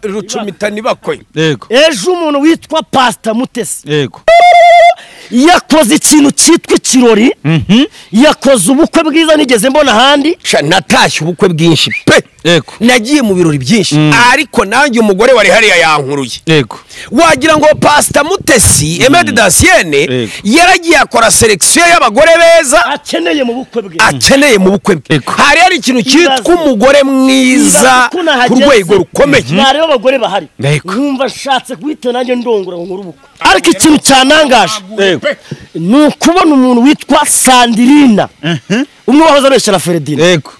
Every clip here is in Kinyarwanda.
Rucumitani bakwe. Yego. Ejo umuntu witwa Pastor Mutesi. Yego. Yakoze ikintu cyitwa ikirori. Yakoze ubukwe bwiza nigeze mbona handi. Natashye ubukwe bwinshi pe. Yego. Nagiye mu birori byinshi ariko nanjye umugore wari hariya yankuruye. Yego. Wagira ngo Pastor Mutesi Emedi Dacienne yaragiye akora selection y'abagore beza akeneye mu bukwe bwe. Akeneye mu bukwe bwe. Hari ikintu cyitwa umugore mwiza ku rwego rukomeye. Nari abagore bahari. Numva shatse guhita nanjye ndongora ngo nkuru bukwe. Ariko ikintu cyanangaje nukubona umuntu witwa Sandirina umwe wahoze abeshya na Ferdinand. Yego.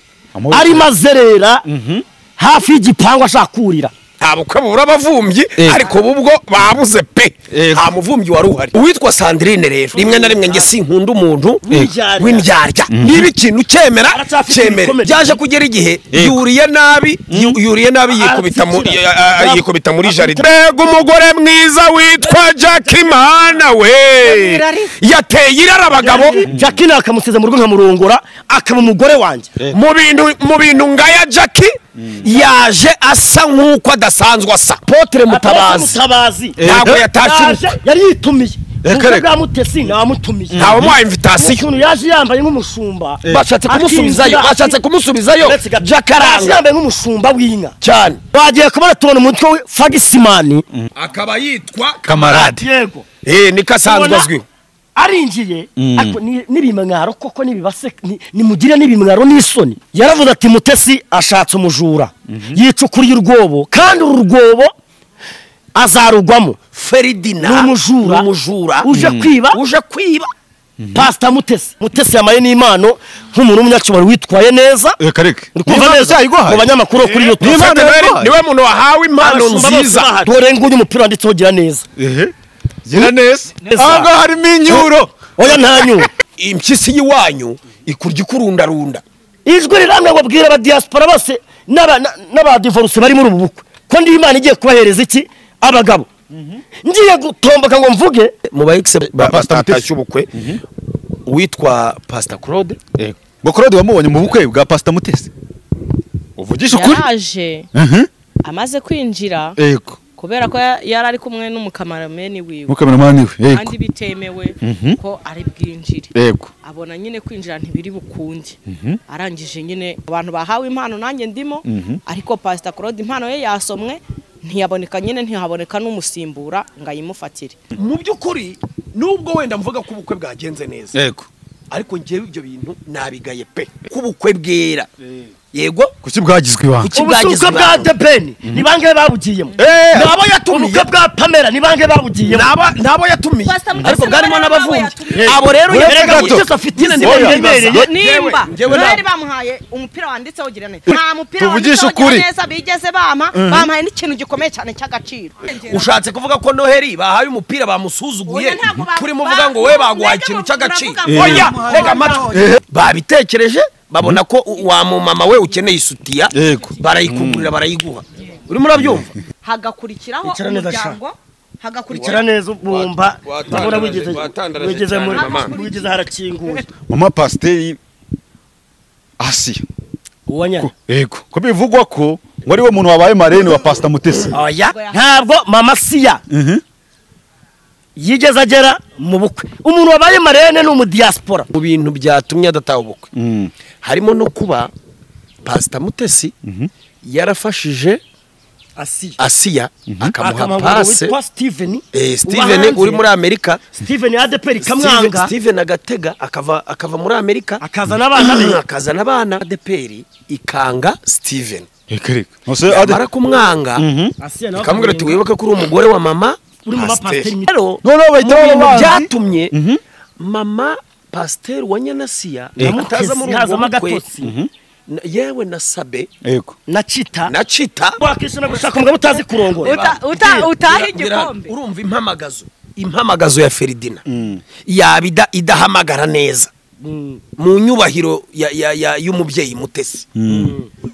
Ari mazerera hafi y'igipangu ashakurira. Ntabukwe bura bavumbyi ariko ubwo babuze pe. Nta muvumbyi wari uhari. Uwitwa Sandrine rero rimwe na rimwe nge sinkunda umuntu w'indyarya. Niba ikintu cyemera byaje kugera igihe yuriye nabi yikubita muri jaride. Mbega umugore mwiza witwa Jackimana we yateye irara abagabo. Jackina akamusiza mu rugo nkamurongora akaba umugore wanjye. Mu bintu ngaya Jackie yaje asa nkuko adasanzwe asa. Potre Mutabazi ntabwo yatashe yari yitumiye. Reka Mutesi namutumiye. Ntawe mu invitation. Ukuntu yaje yambaye nk'umushumba. Bashatse kumusubizayo. Jakaranga yambaye nk'umushumba w'inka. Cyane. Bagiye kubona tubona umutwe we Fagisimani. Akaba yitwa Kamarade. Yego. Niko asanzwe azwiho. Arinjiye ariko nibimwaro koko nibibase nimugire nibimwaro n'isoni. Yaravuze ati Mutesi ashatse umujura yicukuriye urwobo kandi urwobo azarugwamo. Ferdinand n'umujura uje kwiba Pastor Mutesi yamaye n'Imano nk'umuntu w'umunyacubaro witwaye neza. Reka kuva neza mu banyamakuru kuri YouTube. Niwe muntu wahawe impano nziza. Dore nguyu umupira wanditseho gira neza. Gira neza. Anga harimo inyuro. Oya ntanyuro. Impyisi yiwanyu ikurya kurundarunda. Ijwi riramwe babwira aba diaspora bose n'aba divorce bari muri ubu bukwe ko ndi Imana igiye kubahereza iki abagabo. Ngiye gutomboka ngo mvuge mu ba ex ba Pastor Mutesi ubukwe witwa Pastor Claude. Ngo Claude wamubonye mu bukwe bwa Pastor Mutesi. Uvugisha ukuri. Yaje amaze kwinjira. Yego. Kubera ko yari ari kumwe n'umukameramani wiwe. Umukameramani we. Kandi bitemewe ko ari bwinjire. Yego. Abona nyine kwinjira ntibiri bukunde. Arangije nyine abantu bahawe impano nanjye ndimo ariko Pastor Claude impano ye yasomwe ntiyaboneka nyine ntihaboneka n'umusimbura ngayimufatire. Mu byukuri nubwo wenda mvuga ko ubukwe bwagenze neza. Yego. Ariko ngewe ibyo bintu nabigaye pe kubukwe bwera. Yego kuki bwagizwe wa ubukwe bwa Debeni ni bangahe babugiyemo. Nabo yatumiye ubukwe bwa Pamela ni bangahe babugiyemo. Nabo yatumiye ariko bwarimo n'abavumbi. Abo rero yego afitine nimba bari bamuhaye umupira wanditseho gira neza. Nta mupira wanditseho neza bigeze bamuhaye n'ikintu gikomeye cyane cy'agaciro. Ushatse kuvuga ko Noheri bahaye umupira bamusuzuguye kuri muvuga ngo we baguhaye ikintu cy'agaciro. Oya rega matwe babitekereje babona ko wa mama we ukeneye isutiya barayikugurira barayiguha. Uri murabyumva hagakurikiraho umuryango hagakurikira neza bumba babona wigeze harakinguye. Mama Pasteur Asia uwanya. Yego ko bivugwa ko wari we muntu wabaye marene wa Pastor Mutesi. Oya ntabwo Mama Sia yigeze agera mu bukwe. Umuntu wabaye marene no mu diaspora. Mu bintu byatumye adataha ubukwe harimo no kuba Pastor Mutesi yarafashije Asia akamuha passe Steven uri muri Amerika. Steven ADPR kamwanga. Steven agatega akava muri Amerika akazana abana ADPR ikanga Steven. Mara kumwanga ikamubwira ati wibuke ko uri umugore wa mama uri mama Pasteur. No byatumye mama Pasteur wa Nyanasiya amutaza muri ubwo yewe na Sabe na Chita wakishana gushaka umugabo utazi kurongora utaha igikombe. Urumva impamagazo ya Ferdinand yabida idahamagara neza mu nyubahiro y'umubyeyi Mutesi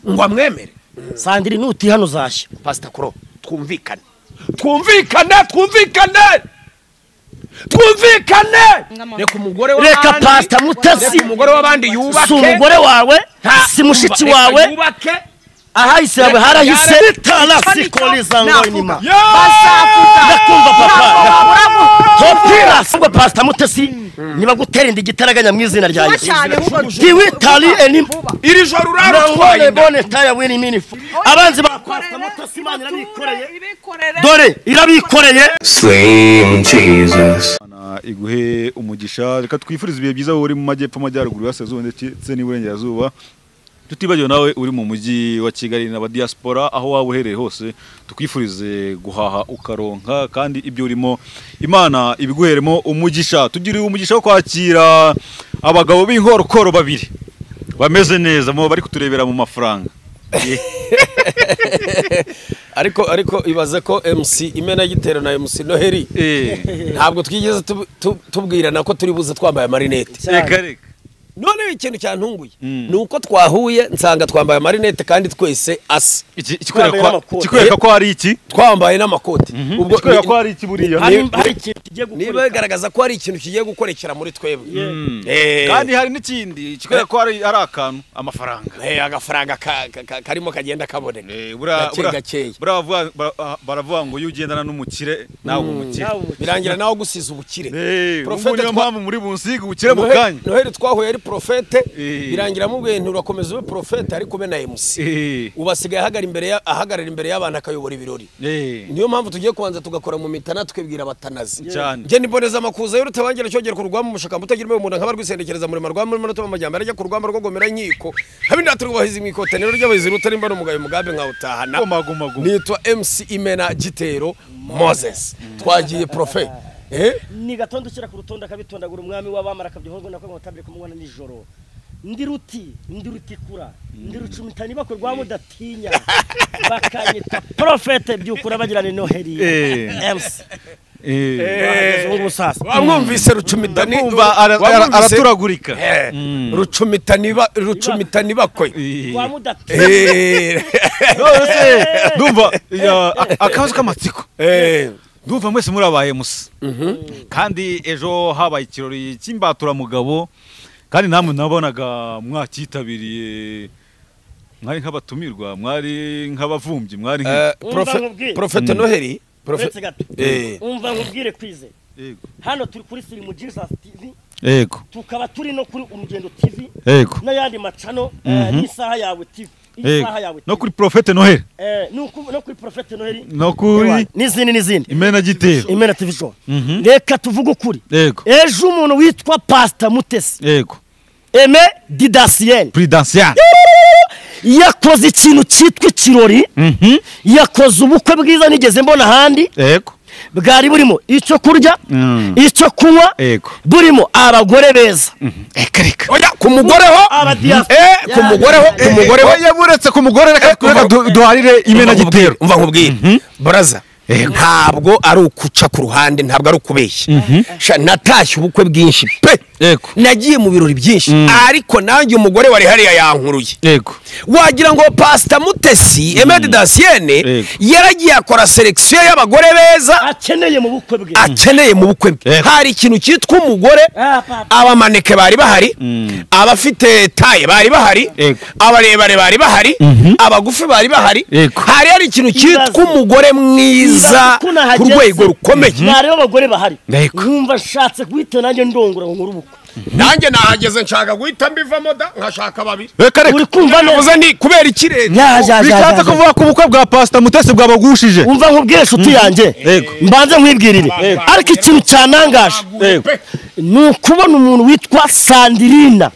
ngo amwemere. Sandrine nuti hano zashya Pastor Kuro twumvikane reka umugore w'abandi reka Pastor Mutesi umugore w'abandi yubake. Si umugore wawe si mushiki wawe ahahise yawe harahise bitarasikoliza ngo inyuma ndakumva papa topira ngo Pastor Mutesi niba gutera indi gitaraganya mu izina rya Yesu diwitali enimba iri joro urarutwaye bone taya wini minifu abanzi ba Pastor Mutesi Imana irabikoreye dore irabikoreye Slim Jesus iguhe umugisha reka twifurize ibihe byiza uri mu majyepfo amajyaruguru y'Iburasirazuba ndetse n'Iburengerazuba tutibagiwe nawe uri mu mujyi wa Kigali n'aba diaspora aho waba uhereye hose tukwifurize guhaha ukaronka kandi ibyo urimo Imana ibiguheremo umugisha tugiriye umugisha wo kwakira abagabo b'inkorokoro babiri bameze neza mo bari kuturebera mu mafaranga ariko ibaze ko MC Imena Gitero na MC Noheli ntabwo twigeze tubwirana ko turi buze twambaye amarinete reka none ikintu cyantunguye nuko twahuye nsanga twambaye amarinete kandi twese asa ikikwereka ko hari iki twambaye n'amakoti ubwo ikikwereka ko hari iki buriya hari ikintu kigiye gukora niba bigaragaza ko hari ikintu kigiye gukorekera muri twebwe kandi hari n'ikindi ikikwereka ko hari akantu amafaranga agafaranga karimo kagenda kaboneka baravuga ngo iyo ugendana n'umukire nawe umukire birangira nawe gusiza ubukire niyo mpamvu muri bunsiga ubukire mu kanya Noheli twahuye ari profete birangira mu bwenge urakomeza ube profete ariko be na MC ubasigaye ahagarara imbere y'abantu akayobora ibirori niyo mpamvu tugiye kubanza tugakora mu mitana twebwira abatanazi nge niboneza amakuza y'urutabangira cyogera ku rugamba umushaka mutagira umuntu nk'aba rwisendekereza muri marwamba muri manota amajyambere ajya ku rugamba rwo gomera inkiko habindi aturubahiza imikotaniro ry'abayizi rutari mbano mugabe mugabe nkawutahana nitwa MC Imena Gitero Moses twagiye profete ni gatondo ushyira ku rutonde akabitondagura umwami w'abamara akabyihorwa nako mutabire kumubona nijoro ndi ruti kura ndi rucumitani bakorwa mudatinya bakanyita profete byukura bagirana Noheli MC wamwumvise rucumitani araturagurika rucumitani bakwe kwa mudatinya ndumva akabazo k'amatsiko ndumva mwese murabaye musa kandi ejo habaye ikirori cy'imbaturamugabo kandi namwe nabonaga mwakitabiriye mwari nk'abatumirwa mwari nk'abavumbyi mwari Profete Noheli umva nkubwire kwize hano turi kuri Slim Jesus TV yego tukaba turi no kuri Urugendo TV yego n'ayandi macano n'isaha yawe TV no kuri Profete Noheli no kuri Profete Noheli no kuri n'izindi Imena Gitero Imena TV show reka tuvuge ukuri yego ejo umuntu witwa Pastor Mutesi yego Aime Didasien Prudential yakoze ikintu cyitwa ikirori yakoze ubukwe bwiza nigeze mbona handi yego bwari burimo icyo kurya icyo kunywa burimo abagore beza reka oya ku mugoreho ku mugoreho yaburetse ku mugore reka duharire Imena Gitero umva nkubwire baraza ntabwo ari ukuca ku ruhande ntabwo ari ukubeshya natashye ubukwe bwinshi pe nagiye mu birori byinshi ariko nanjye umugore wari hariya yankuruye wagira ngo Pastor Mutesi Aime Didasienne yaragiye akora selection y'abagore beza akeneye mu bukwe bwe hari ikintu cyitwa umugore abamaneke bari bahari abafite taye bari bahari abarebare bari bahari abagufi bari bahari hari ikintu cyitwa umugore mwiza ku rwego rukomeye nari abagore bahari numva nshatse guhita nanjye ndongora ngo nkuru nanjye nahageze nshaka guhita mbivamo da nkashaka babiri uri kumva neza ni kubera ikirere bishatse kuvuga ku bukwe bwa Pastor Mutesi bwabagushije umva nkubwire nshuti yanjye mbanze nkwibwirire ariko ikintu cyanangaje ni ukubona umuntu witwa Sandirina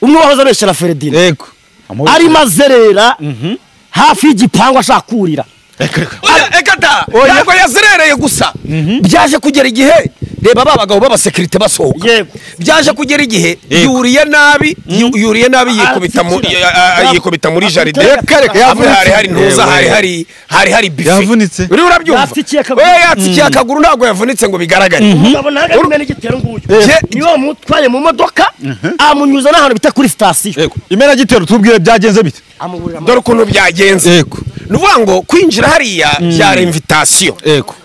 umwe wahoze areshera Feredina ari mazerera hafi y'igipangu ashaka kurira ekata ntabwo yazerereye gusa byaje kugera igihe reba babagabo b'abasekirite basohoka byaje kugera igihe yuriye nabi yikubita muri jaride hari ntuza hari bife yavunitse uri urabyumva yatsikiye akaguru ntabwo yavunitse ngo bigaragare Imena Gitero nguyu niwe mutwaye mu modoka amunyuza n'ahantu bita kuri station Imena Gitero tubwire byagenze bite dore ukuntu byagenze nuvuga ngo kwinjira hariya byari invitation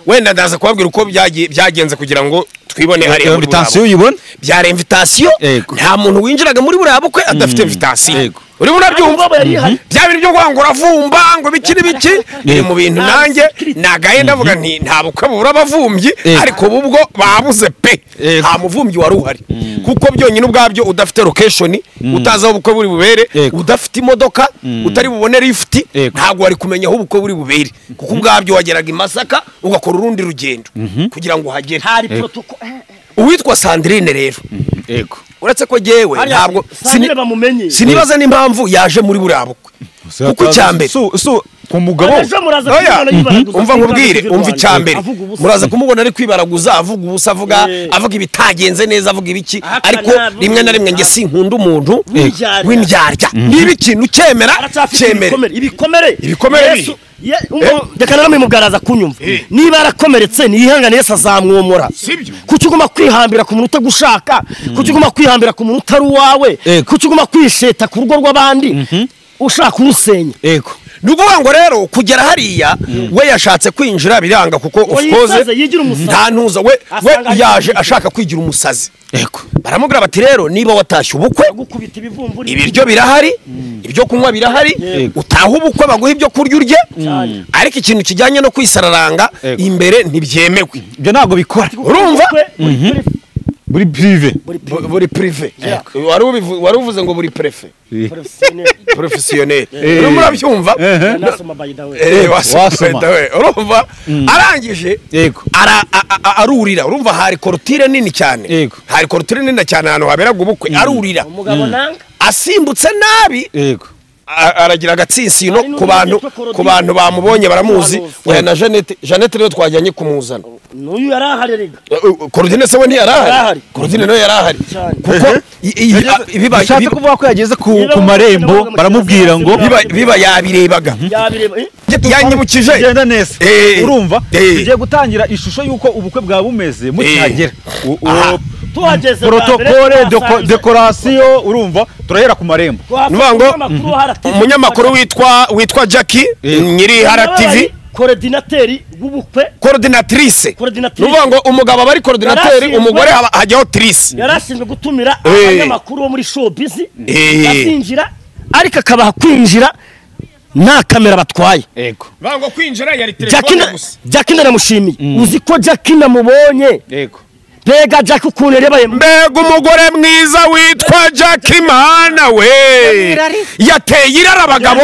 wenda ndaza kubabwira uko byagenze kugira ngo twibone hariya invitation uyibona byari invitation nta muntu winjiraga muri buriya bukwe adafite invitation uri munabyumva bya bintu byo kwangura vumba ngo bikiri biki biri mu bintu nanjye nagaye ndavuga nti nta bukwe bura bavumbyi ariko bubwo babuze pe nta muvumbyi wari uhari kuko byonyine ubwabyo udafite location utazaho ubukwe buri bubere udafite imodoka utari bubone lift ntago wari kumenya aho ubukwe buri bubere kuko ubwabyo wageraga imasaka ugakora urundi rugendo kugira ngo hagere hari protocol uwitwa Sandrine rero yego uretse ko jewe ntabwo sinibaza n'impamvu yaje muri buriya bukwe kuko cyambere ku mugabo umva nkubwire umva icyambere muraza kumubona ari kwibaraguza avuga ubusa avuga ibitagenze neza avuga ibiki ariko rimwe na rimwe nge sinkunda umuntu w'indyarya niba ikintu cyemera ibikomere reka naramwe mugaraza kunyumva niba arakomeretse niyihangane Yesu azamwomora kuki uguma kwihambira ku muntu utagushaka kuki uguma kwihambira ku muntu utari uwawe kuki uguma kwisheta ku rugo rw'abandi ushaka urusenya yego nukuvuga ngo rero kugera hariya we yashatse kwinjira biranga kuko of course nta ntuza we yaje ashaka kwigira umusazi yego baramubwira bati rero niba watashye ubukwe ibiryo birahari ibyo kunywa birahari utaha ubukwe baguha ibyo kurya urye ariko ikintu kijyanye no kwisararanga imbere ntibyemewe ibyo ntago bikora urumva buri privé wari uvuze ngo buri préfet professionnel murabyumva urumva arangije arurira urumva hari korutire nini cyane hari korutire nini cyane ahantu haberaga ubukwe arurira asimbutse nabi aragira agatsinsino ku bantu bamubonye baramuzi oya na Jeannette rero twajyanye kumuzana n'uyu yaraharerega Claudine se we ntiyarahari Claudine nawe yarahari kuko bishatse kuvuga ko yageze ku marembo baramubwira ngo biba yabirebaga yanyibukije genda neza urumva tugiye gutangira ishusho yuko ubukwe bwa bumeze mukihagera protocole decoration urumva turahera ku marembo nubango umunyamakuru witwa Jackie nyiri Hara TV coordinateur w'ubukwe coordinatrice nuvuga ngo umugabo bari coordinateur umugore hajyaho trice yarashinzwe gutumira abanyamakuru bo muri showbiz azinjira ariko akabaha kwinjira nta kamera batwaye yego bango kwinjira yari telefone gusa Jackie ndamushimiye uzi ko Jackie namubonye yego Bega Jackie ukuntu rebaye mbega umugore mwiza witwa Jackie mana we yateye irara abagabo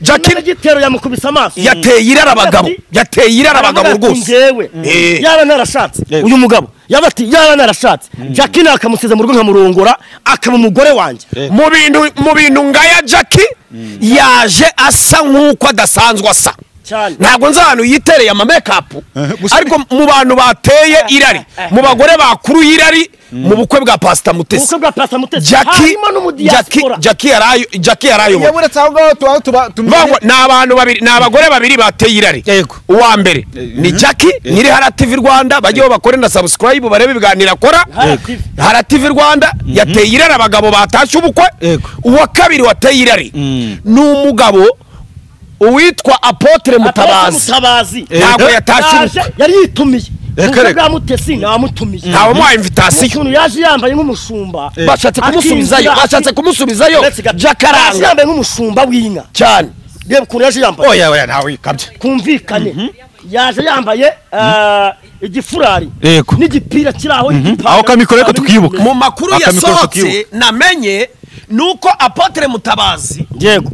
Jackie gitero yamukubisa amaso yateye irara abagabo rwose yaba narashatse uyu mugabo yabati yaba narashatse Jackie nakamusize mu rugo nkamurongora akaba umugore wanje mu bintu ngaya Jackie yaje asa nkuko adasanzwe asa ntabwo nzanu yitereye ama makeup ariko mu bantu bateye irari mu bagore bakuru irari mu bukwe bwa Pastor Mutesi Jackie yarayo yaburetse aho ngaho tubango n'abantu babiri n'abagore babiri bateye irari uwa mbere ni Jackie nyiri Hara TV Rwanda bagiye bakore na subscribe barebe ibiganiro akora Hara TV Rwanda yateye irari abagabo batashye ubukwe uwa kabiri wateye irari ni umugabo uwitwa Apotre Mutabazi ntabwo yatashye yari yitumiye bwa Mutesi namutumiye ntawe mu invitation ukuntu yaje yambaye nk'umushumba bashatse kumusubizayo Jakaranga yambaye nk'umushumba w'inka cyane reba ukuntu yaje yambaye oya ntawe kabye kumvikane yaje yambaye igifurari n'igipira kiraho aho kamikoro ko tukibuka mu makuru yasohotse namenye nuko Apotre Mutabazi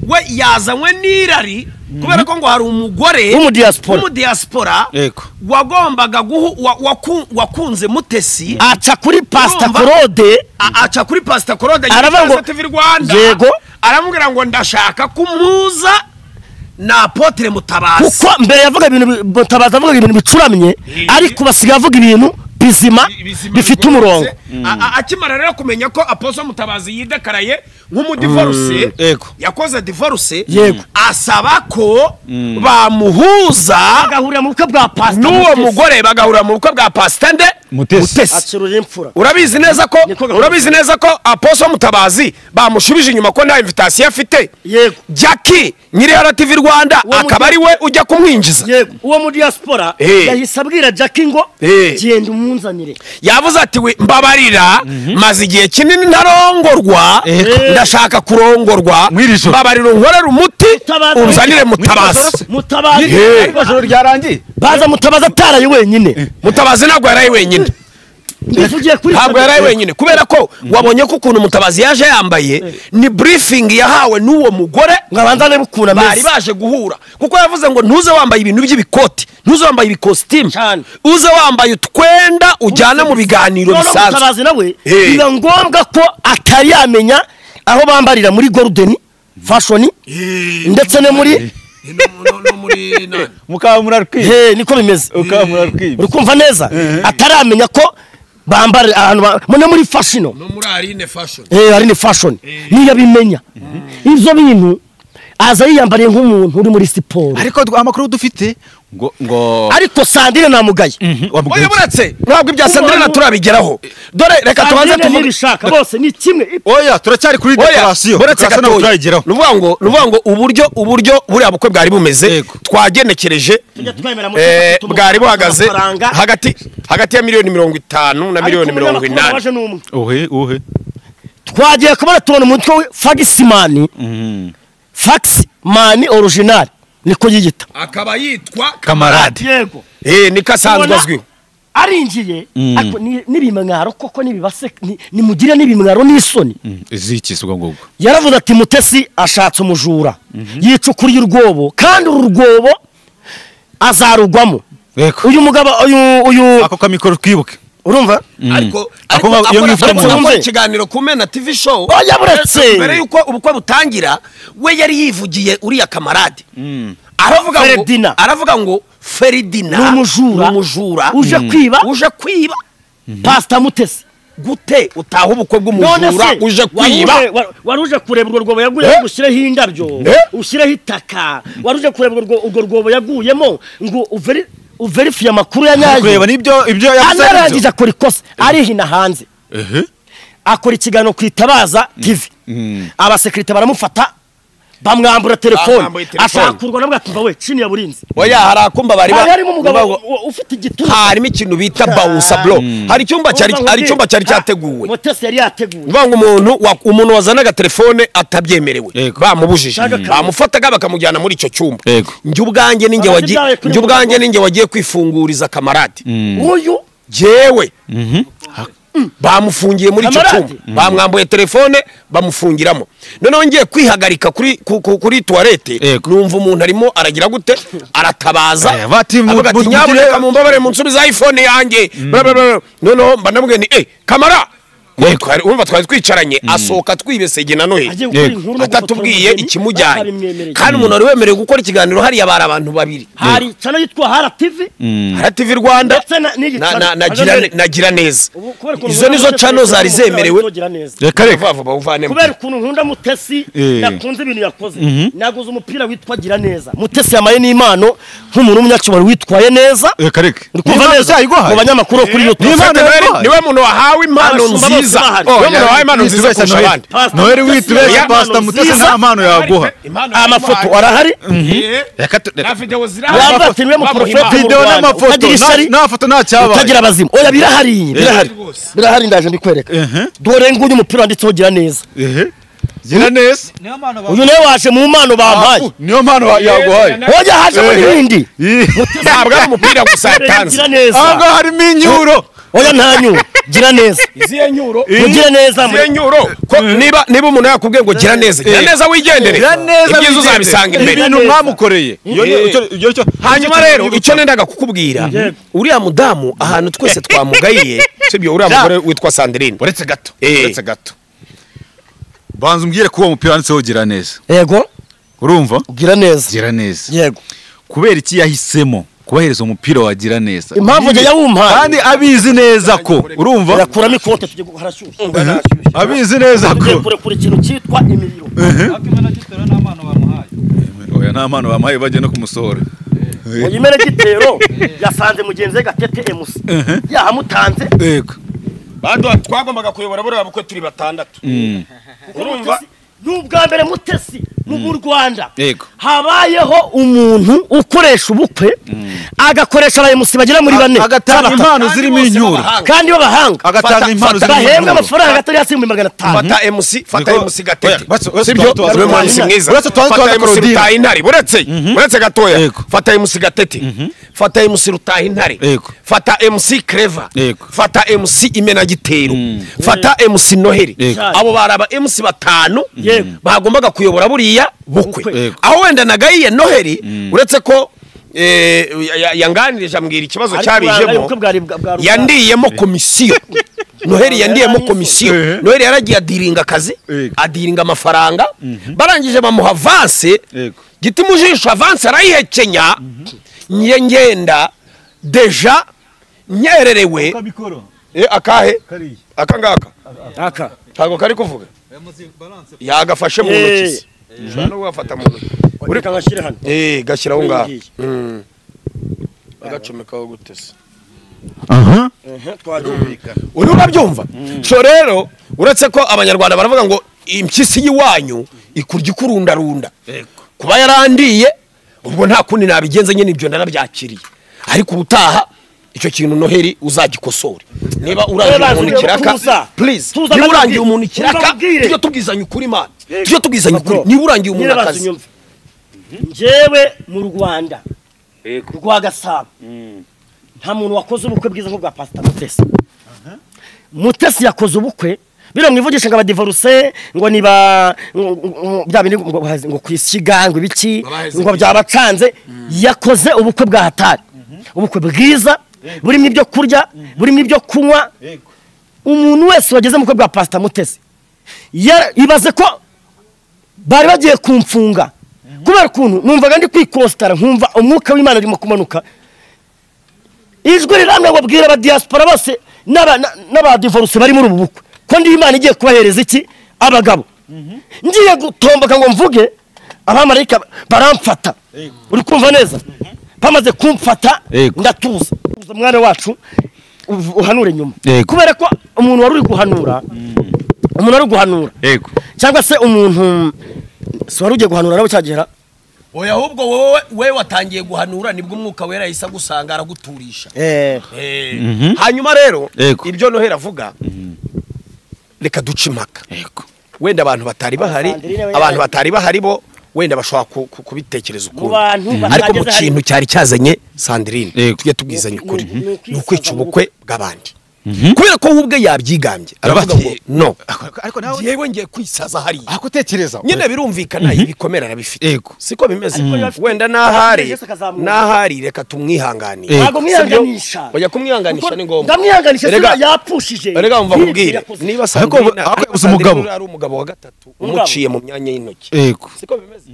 we yazanywe n'irari kubera ko ngo hari umugore w'umudiaspora wagombaga wakunze Mutesi aca kuri Pastor Claude Hara TV Rwanda aramubwira ngo ndashaka kumuza na Apotre Mutabazi kuko mbere yavuga ibintu Mutabazi avuga ibintu bicuramye ariko basigaye avuga ibintu bizima bifite umurongo akimara rero kumenya ko Apotre Mutabazi yidekaraye nk'umudivorce yakoze divorce asaba ko bamuhuza bagahurira mu bukwe bwa Pastor n'uwo mugore bagahurira mu bukwe bwa Pastor Mutesi acirura imfura urabizi neza ko Apostle Mutabazi bamushubije inyuma ko nta invitation afite yego Jackie nyiri RTV Rwanda akaba ari we ujya kumwinjiza yego uwo mu diaspora yahise abwira Jackie ngo genda umunzanire yavuze ati we mbabarira maze igihe kinini ntarongorwa ndashaka kurongorwa mbabarira unkorera umuti unzanire Mutabazi ijoro ryarangiye baza Mutabazi ataraye wenyine Mutabazi ntabwo yaraye wenyine ntabwo yaraye wenyine kubera ko wabonye ko ukuntu Mutabazi yaje yambaye ni briefing yahawe n'uwo mugore ngabanzane bukuna bari baje guhura kuko yavuze ngo ntuze wambaye ibintu by'ibikoti ntuze wambaye ibikositimu uze wambaye utwenda ujyana mu biganiro bisanzwe Mutabazi nawe biba ngombwa ko atari yamenya aho bambarira muri Golden Fashion ndetse ne muri mukamurarkwiye niko bimeze ukamurarkwiye uri kumva neza ataramenya ko bambara ahantu muri fashion no muri Arine Fashion niyo bimenya ivyo bintu aza yiyambariye nk'umuntu uri muri siporo ariko amakuru dufite ngo ariko Sandrine namugaye oya buretse ntabwo ibya Sandrine turabigeraho dore reka tubanze tubishaka bose ni kimwe oya turacyari kuri decoration buretse turayigeraho nuvuga ngo uburyo buriya bukwe bwari bumeze twagenekereje bwari buhagaze hagati ya miliyoni 50 na miliyoni 80 uhe twagiye kubona tubona umutwe we Faxman original niko yigita akaba yitwa Kamarade yego ni kasanzwe azwiho arinjiye ako nibimwaro koko nibibase nimugire nibimwaro n'isoni izikisubwa ngubwo yaravuze ati Mutesi ashatse umujura yicukuriye urwobo kandi urwobo azarugwamo uyu mugabo uyu ako kamikoro twibuke urumva ariko iyo mwifite ikiganiro ku Mena TV show oya buretse mbere yuko ubukwe butangira we yari yivugiye uriya Kamarade aravuga ngo Feridina n'umujura uje kwiba Pastor Mutesi gute utaha ubukwe bw'umujura uje kwiba waruje kureba urwo rwobo yaguye gushireho indabyo ushireho itaka waruje kureba urwo rwobo yaguyemo ngo uverify amakuru ya nyayo kureba nibyo yavuze arangije akora ikosa arihina hanze akora ikiganiro kwitabaza TV abasekirite baramufata bamwambura telefone ashaka kurwa nabwo atumva we chini ya burinzi oya harakumba bari harimo umugabo ufite igitutu harimo ikintu bita bounce blo hari icyumba cyari cyateguwe Mutesi yari yateguwe banga umuntu wazanaga telefone atabyemerewe bamubujije bamufataga bakamujyana muri icyo cyumba njye ubwanjye ninjye wagiye kwifunguriza Kamarade uyu jewe bamufungiye muri icyo cyumba bamwambuye telefone bamufungiramo noneho ngiye kwihagarika kuri toilette numva umuntu arimo aragira gute aratabaza avuga ati nyabuneka mumbabare munsubiza iPhone yanjye noneho mbanamubwiye ni Kamara urumva twari twicaranye asohoka twibesege na Noheli atatubwiye ikimujyanye kandi umuntu wari wemerewe gukora ikiganiro hari abara abantu babiri hari cyane yitwa RTV Rwanda nagira neza izo nizo channel zari zemerewe reka kubera ukuntu nkunda Mutesi nakunze ibintu yakoze naguze umupira witwa gira neza Mutesi yamaye n'Imano nk'umuntu w'umunyacubaro witwaye neza reka urikumva neza mu banyamakuru kuri YouTube niwe muntu wahawe impano nziza Noheli witubesha Pastor Mutesi nta mpano yaguha amafoto arahari yabatinwe mu profeti video n'amafoto n'afoto nta cyabaye utagira abazimu oya birahari ndaje mbikwereka dore nguyu umupira wanditseho gira neza gira neza uyu nawe waje mu mpano bampaye niyo mpano yaguhaye oya haje mu bindi ntabwo ari umupira gusa yatanze anga harimo inyuro oya nta nyuro gira neza iziye nyuro gira neza iziye nyuro ko niba umuntu yakubwiye ngo gira neza wigendere ibyiza uzabisanga imbere ibintu mwamukoreye hanyuma rero icyo nendaga kukubwira uriya mudamu ahantu twese twamugayiye sibyo uriya mugore witwa Sandrine uretse gato banza umbwire ko uwo mupira wanditseho gira neza yego urumva gira neza yego kubera iki yahisemo kubahereza umupira wagira neza impamvu je yawumpaye kandi abizi neza ko urumva yakuramo ikote tujye harashyushye abizi neza ko kuri ikintu cyitwa imiriro oya nta mpano bamuhaye bajye no kumusohora Oyimere gitero yasanze mugenzi we Gatete MC yahamutanze yego bado twagombaga kuyobora buriya bukwe turi batandatu urumva n'ubwa mbere Mutesi mu Rwanda yego habayeho umuntu ukoresha ubukwe agakoresha abayemusi bagera muri bane agatanga impano zirimo inyuro kandi b'abahanga agatanga impano zirimo bahembwa amafaranga atari hasi mu 500 fata MC Gatete sibyo we mwanisi mwiza fata MC Rutaha Intare buretse gatoya fata MC Gatete fata MC Rutaha Intare fata MC Clever fata MC Imena Gitero fata MC Noheli abo baraba MC batanu bagombaga kuyobora buriya bukwe aho wenda nagayiye Noheli uretse ko yanganirije ambwira ikibazo cyabijemo yandiyemo komisiyo Noheli yandiyemo komisiyo Noheli yaragiye adiringa akazi adiringa amafaranga barangije bamuha avance giti mujisho avance arayihekenya ngenda deja nyererewe akahe akangaka ntago kari kuvuga yagafashe mu ntoki ushobora no gufata mu ntoki uri kangashire hano gashyiraho ngaho agacomekaho gutese twabyumvikana uri urabyumva so rero uretse ko abanyarwanda baravuga ngo impyisi y'iwanyu ikurya ikurundarunda kuba yarandiye ubwo nta kundi nabigenze nyine ibyo narabyakiriye ariko ubutaha icyo kintu Noheli uzagikosora niba urangiye umuntu kiraka please niba urangiye umuntu kiraka tujye tubwizanya ukuri man tujye tubwizanya ukuri niba urangiye umuntu akazi njyewe mu Rwanda rwa Gasabo nta muntu wakoze ubukwe bwiza nk'ubwa Pastor Mutesi Mutesi yakoze ubukwe biro mwivugisha ngo abadivorce ngo niba byabindi ngo kwisiga ngo ibiki ngo byabacanze yakoze ubukwe bwa hatari ubukwe bwiza burimo ibyo kurya burimo ibyo kunywa umuntu wese wageze mu bukwe bwa Pastor Mutesi ibaze ko bari bagiye kumfunga kubera kuntu numvaga ndi kwikostara nkumva umwuka w'Imana urimo kumanuka ijwi riramwe ngo bwira aba diaspora bose n'aba divorce bari muri ubu bukwe ko ndi Imana igiye kubahereza iki abagabo ngiye gutomboka ngo mvuge abamarayika baramfata uri kumva neza bamaze kumfata ndatuza umwana wacu uhanure nyuma kubera ko umuntu wari uri guhanura yego cyangwa se umuntu so wari ugiye guhanura nawe cyagera oya ahubwo wowe watangiye guhanura nibwo umwuka wera yisa gusanga araguturisha hanyuma rero ibyo Noheli avuga reka duce impaka wenda abantu batari bahari bo wenda bashobora kubitekereza ukuri ariko mu kintu cyari cyazanye Sandrine tujye tubwizanya ukuri ni ukwica ubukwe bw'abandi kubera ko ubwe yabyigambye aravuga ngo no ariko nawe yewe ngiye kwisaza hari akutekereza nyine birumvikana ibikomera arabifite siko bimeze wenda nahari reka tumwihanganire ntago mwihanganisha oya kumwihanganisha ni ngombwa ndamwihanganisha yapfushije erega umva kubwira niba Sandrine ari umugabo wa gatatu umuciye mu myanya y'intoki siko bimeze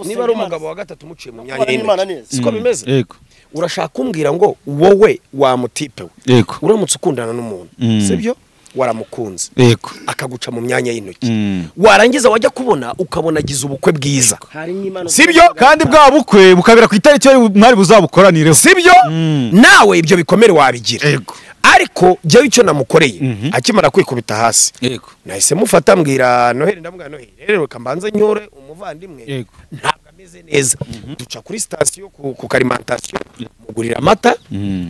niba ari umugabo wa gatatu umuciye mu myanya y'intoki siko bimeze urashaka kumbwira ngo wowe wamutipe we uramutse ukundana n'umuntu sibyo waramukunze akaguca mu myanya y'intoki warangiza wajya kubona ukabona agize ubukwe bwiza sibyo kandi bwa bukwe bukabira ku itariki mwari buzabukoranireho sibyo nawe ibyo bikomere wabigira ariko jyawe icyo namukoreye akimara kwikubita hasi nahise mufata mbwira Noheli ndamubwira Noheli rero kambanze nyore umuvandimwe ntabwo ameze neza duca kuri station ku alimentation mugurira amata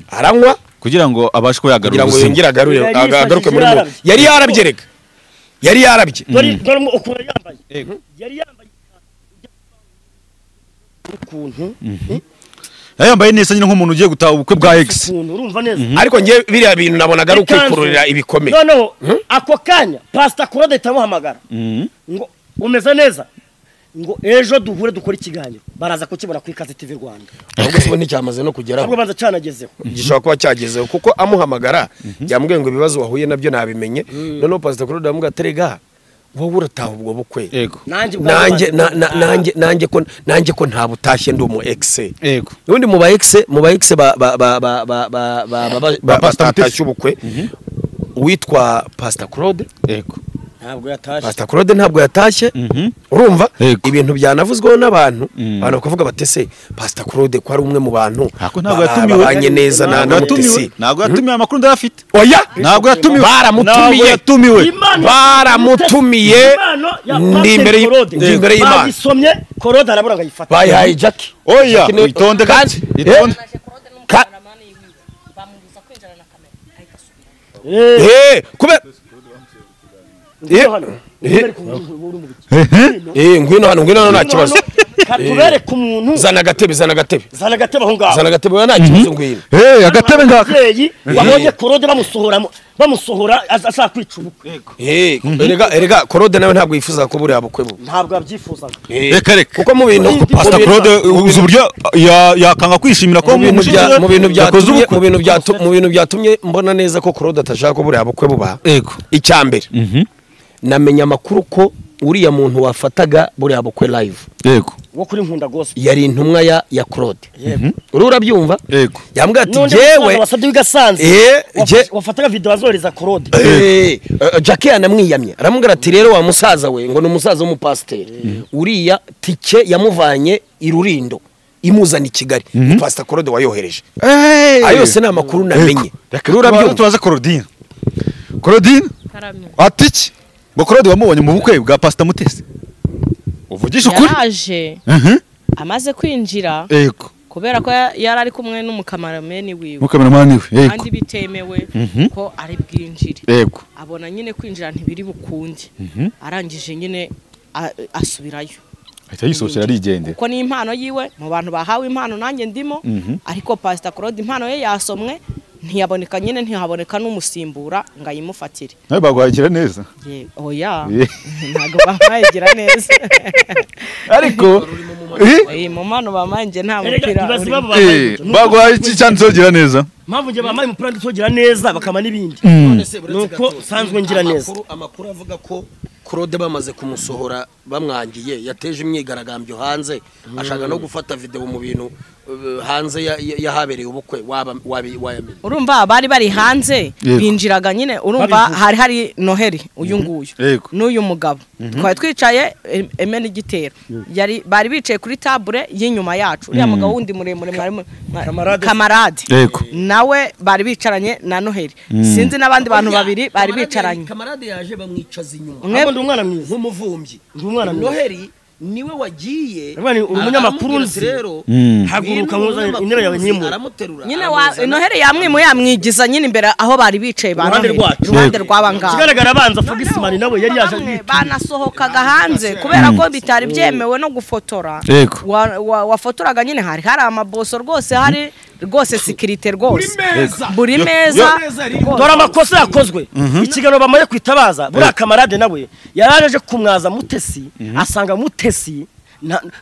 aranywa kugira ngo abashe ko yagarura ubuzima kugira ngo yongere agaruke muri mu yari yarabyerega yari yarabye dore ukura yambaye yari yambaye ukuntu yambaye neza nyine nk'umuntu ugiye gutaha ubukwe bwa X urumva neza ariko ngiye biriya bintu nabonaga ari ukwikururira ibikomeye no ako kanya Pastor Claude tamuhamagara ngo umeze neza ngo ejo duhure dukora ikiganiro baraza kukibona ku Ikaze TV Rwanda ahubwo sibo nticyamaze no kugeraho ahubwo banza cyanagezeho gishobora kuba cyagezeho kuko amuhamagara yambwiye ngo ibibazo wahuye nabyo nabimenye none Pastor Claude amuga terega wowe urataha ubwo bukwe nanjye ko nta butashye ndi umu X ubundi mu ba X batatashye ubukwe witwa Pastor Claude ntabwo yatashye Pastor Claude ntabwo yatashye urumva ibintu byanavuzweho n'abantu abantu bakavuga batese Pastor Claude ko ari umwe mu bantu ntabwo yatumiwe banye neza na Mutesi ntabwo yatumiwe amakuru ndafite oya ntabwo yatumiwe baramutumiye ndi imbere y'Imana bagisomye Claude arabura ngayifata bayihaye Jackie oya itonde kandi itonde kubera ngwino hano nta kibazo katubere ku muntu zana agatebe aho ngaho zana agatebe nta kibazo ngwino agatebe ngaka wabonye Claude bamusohora ashaka kwica ubukwe erega Claude nawe ntabwo yifuza ko buriya bukwe bu ntabwo abyifuzaga reka kuko mu bintu Pastor Claude uzi uburyo yakanga kwishimira ko mu bintu byatumye mbona neza ko Claude atashaka ko buriya bukwe buba icyambere namenya amakuru ko uriya muntu wafataga buriya bukwe live wo kuri Nkunda Gospel yari intumwa ya Claude urabyumva yambwiye ati jewe wasabye bigasanze wafataga video azoreza Claude Jackie anamwiyamye aramubwira ati rero wa musaza we ngo ni umusaza w'umupasiteri uriya tike yamuvanye irurindo imuzana i Kigali Pastor Claude wayohereje ayo yose ni amakuru namenye urabyumva tubaze Claudine atiki ngo Claude wamubonye mu bukwe bwa Pastor Mutesi uvugisha ukuri yaje amaze kwinjira kubera ko yari ari kumwe n'umukameramani wiwe kandi bitemewe ko ari bwinjire abona nyine kwinjira ntibiri bukunde arangije nyine asubirayo ahita yisohokera arigendera kuko ni impano yiwe mu bantu bahawe impano nanjye ndimo ariko Pastor Claude impano ye yasomwe ntiyaboneka nyine ntihaboneka n'umusimbura ngo ayimufatire nawe bagwagira neza oya ntago bamayigira neza ariko mu mano bamanjye nta mupira bagwaye iki cyane sogira neza mpamvu nge bamaye umupira ndisogira neza bakama n'ibindi nuko sanzwe ngira neza amakuru avuga ko Claude bamaze kumusohora bamwangiye yateje imyigaragambyo hanze ashaka no gufata video mu bintu hanze yahabereye ubukwe wayamenye urumva bari hanze binjiraga nyine urumva hari Noheli uyu nguyu n'uyu mugabo twari twicaye emene igitero bari bicaye kuri table y'inyuma yacu uriya mugabo wundi muremure kamarade nawe bari bicaranye na Noheli sinzi n'abandi bantu babiri bari bicaranye kamarade yaje bamwicaza inyuma umwana mwiza nk'umuvumbyi Noheli niwe wagiye umunyamakuru nzi rero haguruka nkuzana intebe yawe nyimura nyine Noheli yamwimuye yamwigiza nyine imbere aho bari bicaye iruhande rw'abangaba kigaragara abanza Fogisman nawe yari yaje banasohokaga hanze kubera ko bitari byemewe no gufotora wafotoraga nyine hari amaboso rwose security rwose buri meza dora amakosa yakozwe ikigano bamaye kwitabaza buri kamarade nawe yaraje kumwaza Mutesi asanga Mutesi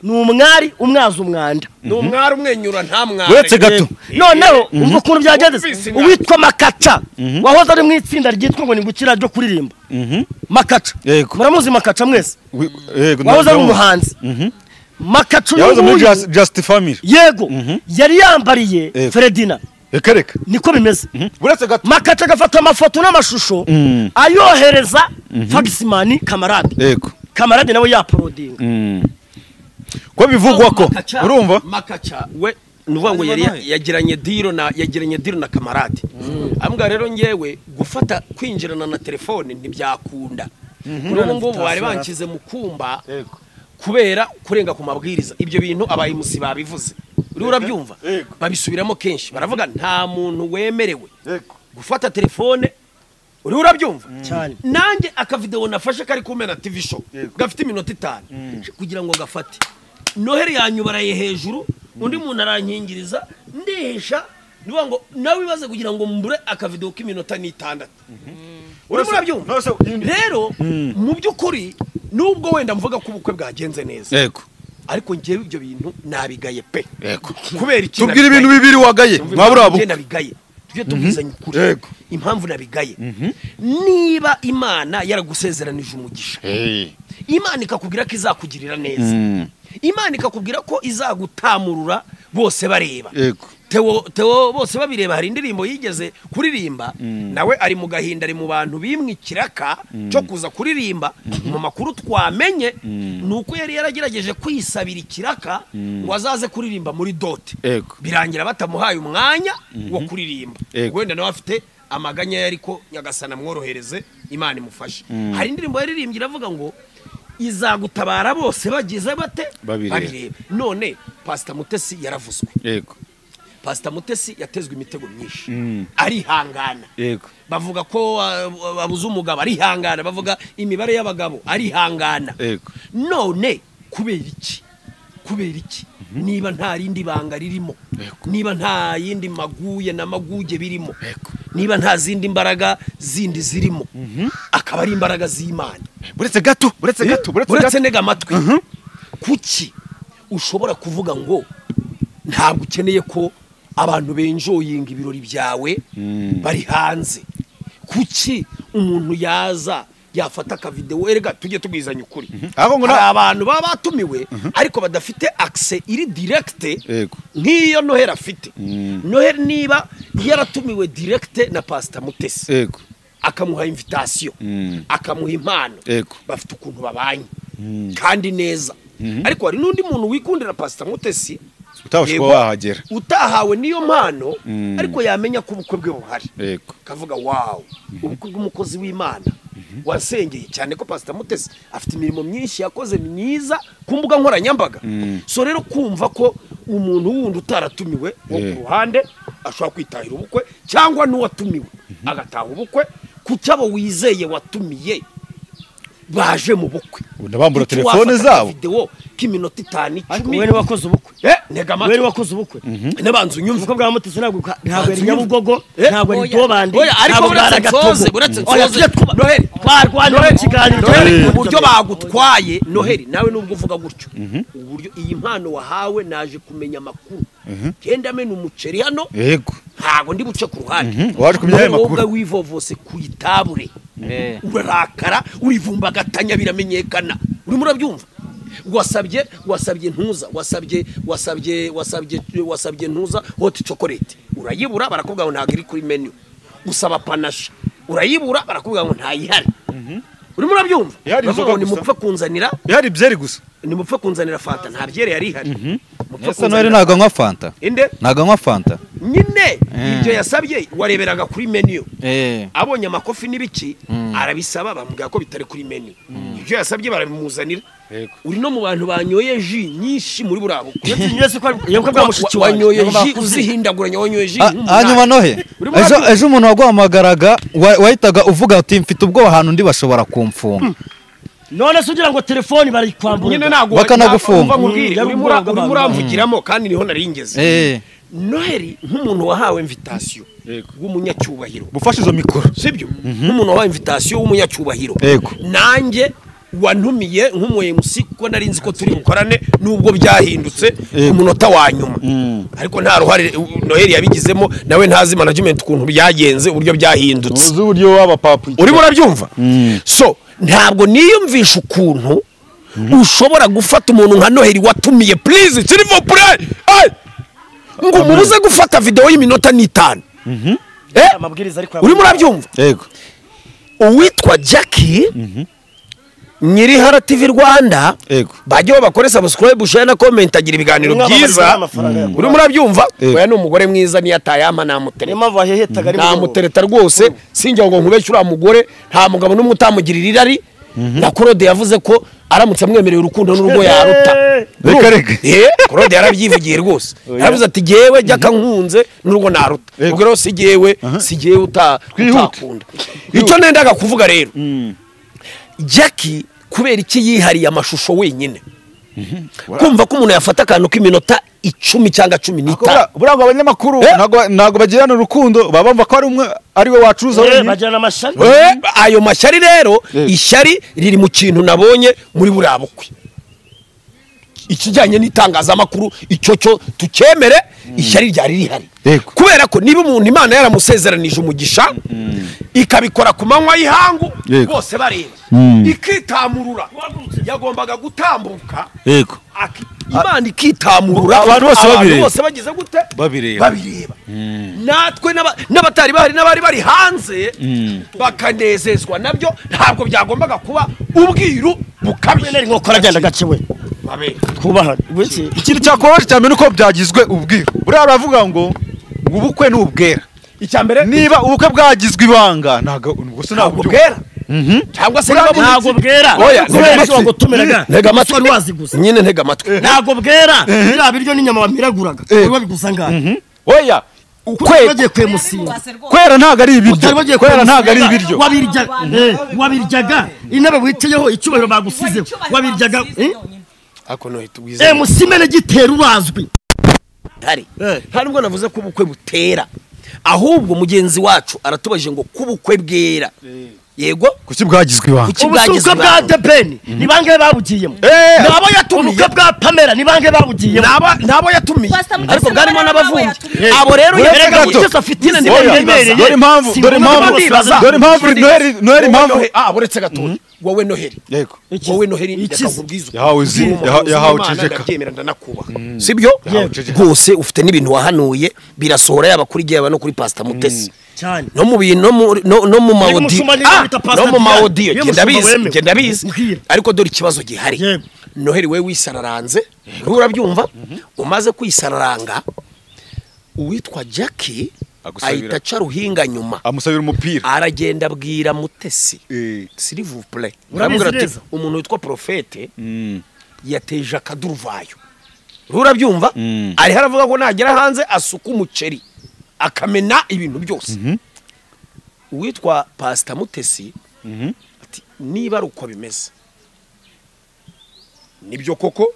numwari umwaza umwanda numwari umwenyura nta mwari wetse gato noneho umva ukuntu byagenze uwitwa Makaca wahoze ari mu itsinda ryitwa ngo ningukira ryo kuririmba Makaca muramuzi Makaca mwese wahoze ari umuhanzi Makacu yahoze muri Just Family yego yari yambariye Fredina reka niko bimeze buretse gato Makaca gafata amafoto n'amashusho ayohereza Fogisman kamarade nawe yaprodinga ko bivugwa ko urumva Makaca we nuvuga ngo yagiranye diro na kamarade ambwa rero ngewe gufata kwinjirana na telefone ntibyakunda n'ubu ngubu bari bankize mu kumba kubera kurenga ku mabwiriza ibyo bintu abayimusi babivuze uri urabyumva babisubiramo kenshi baravuga nta muntu wemerewe gufata telefone uri urabyumva nanjye akavideo nafashe kari kumena TV show gafite iminota 5 kugira ngo gafate Noheli yanyubaraye hejuru undi muntu arankingiriza ndesha niba ngo nawe bibaze kugira ngo mbure akavideo k'iminota 6 uri murabyumva rero mu byukuri nubwo wenda mvuga ko ubukwe bwagenze neza ariko ngewe ibyo bintu nabigaye pe kubera iki tubwira ibintu bibiri wagaye mwaburabu nabigaye tujye tubwizanya ukuri impamvu nabigaye niba Imana yaragusezeranije umugisha Imana ikakubwira ko izakugirira neza Imana ikakubwira ko izagutamurura bose bareba Theo bose babireba hari indirimbo yigeze kuririmba nawe ari mu gahinda ari mu bantu bimwikiraka cyo kuza kuririmba mu makuru twamenye nuko yari yaragerageje kwisabira ikiraka ngo azaze kuririmba muri dote birangira batamuhaye umwanya wo kuririmba wenda nawe afite amaganya yari ko Nyagasana mworohereze Imana imufashe hari indirimbo yaririmbye iravuga ngo izagutabara bose bagize bate babirebe none Pastor Mutesi yaravuzwe Pastor Mutesi yatezwe imitego myinshi arihangana bavuga ko babuze umugabo arihangana bavuga imibare y'abagabo arihangana none kubera iki niba nta rindi banga ririmo niba nta yindi maguye na maguge birimo niba nta zindi mbaraga zindi zirimo akaba ari imbaraga z'Imana buretse nega amatwi kuki ushobora kuvuga ngo ntabwo ukeneye ko abantu benjoyinga ibirori byawe bari hanze kuki umuntu yaza yafata ka video erega tujye tubizanya ukuri hari abantu baba batumiwe ariko badafite access iri direct nk'iyo Noheli afite Noheli niba yaratumiwe direct na Pastor Mutesi akamuha invitation akamuha impano bafite ukuntu babanye kandi neza ariko hari n'undi muntu wikundira Pastor Mutesi utahawe niyo mpano ariko yamenya ko ubukwe bwe buhari kavuga wow ubukwe bw'umukozi w'Imana wasengeye cyane ko Pastor Mutesi afite imirimo myinshi yakoze myiza ku mbuga nkoranyambaga so rero kumva ko umuntu wundi utaratumiwe wo ku ruhande ashobora kwitahira ubukwe cyangwa n'uwatumiwe agataha ubukwe kucyabo wizeye watumiye baje mu bukwe ndabambura telefone zabo video k'iminota 5 10 wewe wakoze ubukwe ntega wewe wakoze ubukwe nabanzu nyumva ko bwa Mutesi ntabwo ari Nyabugogo ntabwo ari Tobandi ariko buretse Noheli twarwanye mu kiganiro uburyo bagutwaye Noheli nawe nubwo uvuga gutyo uburyo iyi mpano wahawe naje kumenya makuru kenda amena umuceri hano ntabwo ndi buce ku ruhande waje kumenya ayo makuru wowe wivovose ku itabure urarakara urivumbagatanya biramenyekana uri murabyumva wasabye ntuza wasabye ntuza hot chocolate urayibura barakubwira ngo ntago iri kuri menu usaba panasha urayibura barakubwira ngo ntayihari uri murabyumva bavuga ni mupfa kunzanira yari byeri gusa ni mupfa kunzanira fanta nta byere yari ihari Ese Noheli naga nkwa fanta inde naga nkwa fanta nyine ibyo yasabye wareberaga kuri menu abonye amakofi n'ibiki arabisaba bamubwira ko bitari kuri menu ibyo yasabye barabimuzanira uri no mu bantu banyoye ji nyinshi muri burabo nyese ko yabwo bwamushiki wanyoye ji uzihindaguranya wanyoye ji hanyuma Noheli ejo umuntu wagwamagaraga wahitaga uvuga ati mfite ubwo ahantu ndi bashobora kumfunga none sugira ngo telefoni barikwambura nyine nago bakanagufunga uri muramvugiramo kandi niho naringeze Noheli nk'umuntu wahawe invitation w'umunyacyubahiro bufasha izo mikoro sibyo nk'umuntu wahawe invitation w'umunyacyubahiro nanjye wantumiye nk'umuye musiko narinzi ko turi bukorane nubwo byahindutse umunota wa nyuma ariko nta ruhare Noheli yabigizemo nawe ntazi management ukuntu byagenze uburyo byahindutse uzi uburyo waba papa uri murabyumva so ntabwo niyumvisha ukuntu ushobora gufata umuntu nka Noheli watumiye please s'il vous plaît ngo mubuze gufata video y'iminota 5 amabwiriza ariko uri murabyumva yego uwitwa Jackie nyiri Hara TV Rwanda bajye bakore subscribe share na comment agira ibiganiro byiza uri murabyumva oya ni umugore mwiza ni yatayama na mutereta rwose sinjye ngo nkubeshe ura mugore nta mugabo n'umwe utamugirira irari na Claude yavuze ko aramutse amwemereye urukundo n'urugo yaruta reka Claude yarabyivugiye rwose yaravuze ati jewe jya kankunze n'urugo naruta ubwo rero sigiye utakunda icyo nendaga kuvuga rero Jackie kubera iki yihariye amashusho wenyine kumva ko umuntu yafata akantu k'iminota 10 cyangwa 15 burangwa abanyamakuru nago bagirana urukundo babamva ko ari umwe ari we wacuruza wenyine bajana amashari ayo mashari rero ishyari riri mu kintu nabonye muri burabukwe ikijyanye n'itangazamakuru icyo cyo tukemere ishyari ryari rihari kubera ko niba umuntu Imana yaramusezeranije umugisha ikabikora ku manywa y'ihangu bose bareba ikitamurura yagombaga gutambuka imana ikitamurura abantu bose bagize gute babireba natwe n'abatari bahari n'abari bari hanze bakanezezwa nabyo ntabwo byagombaga kuba ubwiru bukabije nari nkokora agenda gaciwe kubaha ikintu cyakubabaje cyane nuko byagizwe ubwiru buriya baravuga ngo ubukwe ni ubwera icyambere niba ubukwe bwagizwe ibanga ntabwo bwera cyangwa se ntabwo bwera oya ntega amatwi wari waziguza nyine ntega amatwi ntabwo bwera biriya biryo n'inyama bamiraguraga wabiguza ngahe oya bagiye kwemusinga kwera ntabwo ari ibiryo kwera ntabwo ari ibiryo wabiryaga intebe wicayeho icyubahiro bagusizeho wabiryaga ako no hitubwiza musimene gitera urazwi nta nubwo navuze ko ubukwe butera ahubwo mugenzi wacu aratubajije ngo kubukwe bwera yego kuki bwagizwe ibanga ubukwe bwa Debeni ni bangahe babugiyemo nabo yatumiye ubukwe bwa Pamela ni bangahe babugiyemo nabo yatumiye ariko bwarimo n'abavumbi abo rero yego afitine ni bemereye dore impamvu Noheli impamvu buretse gatoya wowe Noheli yego wowe Noheli yakakubwiza yahawe ceceka ndabyemera ndanakuba sibyo rwose ufite n'ibintu wahanuye birasohora yaba kuri gihe yaba no kuri Pastor Mutesi cyane no mu bintu no mu maudi no mu maudi genda bizi ariko dore ikibazo gihari Noheli we wisararanze urabyumva umaze kwisararanga uwitwa Jackie ahita aca ruhinga nyuma amusabira umupira aragenda abwira Mutesi s'il vous plaît uramubwira ati umuntu witwa Prophete yateje akaduruvayo urabyumva ari haravuga ko nagera hanze asuka umuceri akamena ibintu byose uwitwa Pastor Mutesi ati niba ari uko bimeze nibyo koko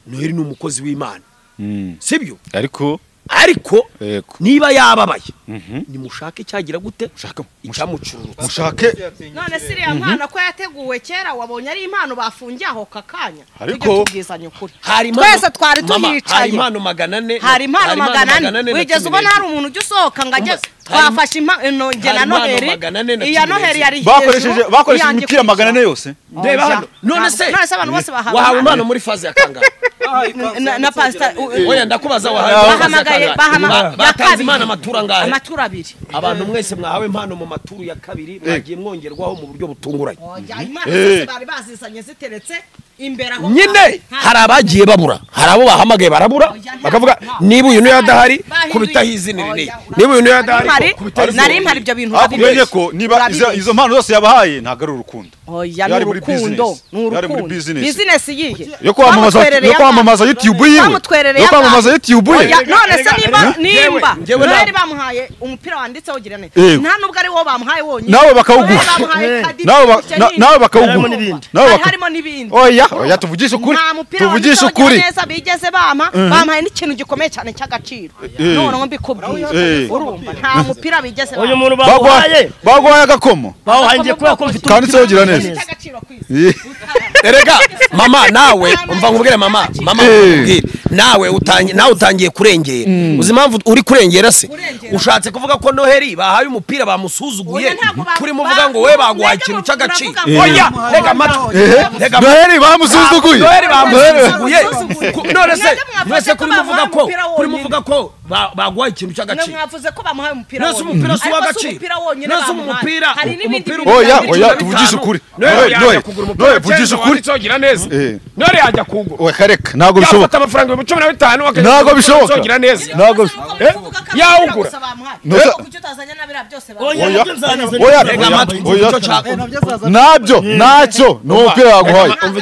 Noheli ni umukozi w'Imana sibyo ariko niba yababaye nimushake cyagira gute icyamucururutse mushake none siriya mpano ko yateguwe kera wabonye ari impano bafungiye aho kakanya ariko tubwizanye ukuri twese twari tuhicaye hari impano 400 hari impano 400 wigeze ubona hari umuntu ujya usohoka ngo ajye twafashe impano ngena Noheli iya Noheli yari bakoresheje imipira 400 yose ndeba hano none se abantu bose wahawe impano muri faze ya kangahe na Pastor oya ndakubaza batanze imana amatura ngahe amatura 2 abantu mwese mwahawe impano mu maturu ya kabiri mwagiye mwongerwaho mu buryo butunguranye bari bazisanye ziteretse imbere aho nyine hari abagiye babura hari abo bahamagaye barabura bakavuga niba uyu niyo adahari kubitaho izinirine niba uyu niyo adahari nari mpari ibyo bintu babimenye ko niba izo mpano zose yabahaye ntago ari urukundo yari muri business yihe yo kwamamaza YouTube yiwe yo kwamamaza YouTube ye none se nimba bari bamuhaye umupira wanditseho girane nta nubwo ari wo bamuhaye wonyine nawe bakawuguha nawe bakawuguha nawe harimo nibindi oya tuvugisha ukuri neza bigeze bamuhaye n'ikintu gikomeye cyane cy'agaciro none ngo mbikubwiye urumva nta mupira bigeze uyu muntu bagwaye agakomo bahangiye kuba ko mfite kanditseho gira neza erega mama nawe umva nkubwire mama nawe utangiye kurengera uzi impamvu uri kurengera se ushatse kuvuga ko Noheli bahaye umupira bamusuzuguye kuri muvuga ngo we baguhaye ikintu cy'agaciro oya rega amatwi Noheli bamusuzuguye none se mwese kuri muvuga ko baguhaye ikintu cy'agaciro mwavuze ko bamuhaye umupira nose umupira si uw'agaciro nose umupira oya tuvugisha ukuri Noheli vugisha ukuri cyogira neza Noheli yajya kugura reka ntago bishoboka yafata amafaranga 15 ntago bishoboka cyogira neza ntago yawugura nabyo nacyo no umupira yaguhaye umva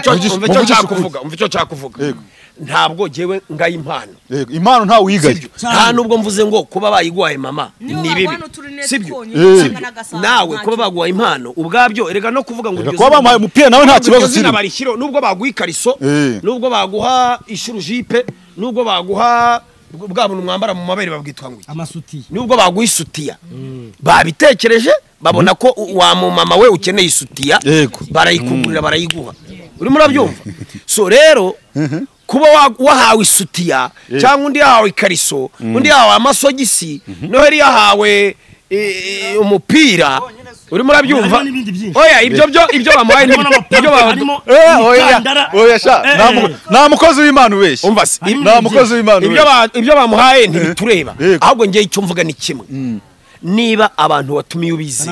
icyo cyakuvuga ntabwo jewe ngaye impano nta wigaye nta nubwo mvuze ngo kuba bayiguhaye mama ni bibi sibyo nawe kuba baguhaye impano ubwabyo erega no kuvuga ngo kuba bamuhaye umupira nawe nta kibazo kiri nubwo baguha ikariso nubwo baguha ishurujipe nubwo baguha bwa buntu mwambara mu mabere babwitwa ngo amasutiya nubwo baguha isutiya babitekereje babona ko wa mu mama we ukeneye isutiya barayikugurira barayiguha urimo urabyumva so rero kuba wahawe isutiya cyangwa undi yahawe ikariso undi yahawe amasogisi Noheli yahawe umupira urimo urabyumva oya ibyo bamuhaye oya sha nta mukozi w'Imana ubeshya umva se nta mukozi w'Imana ibyo bamuhaye ntibitureba ahubwo ngiye icyo mvuga ni kimwe niba abantu watumiye ubizi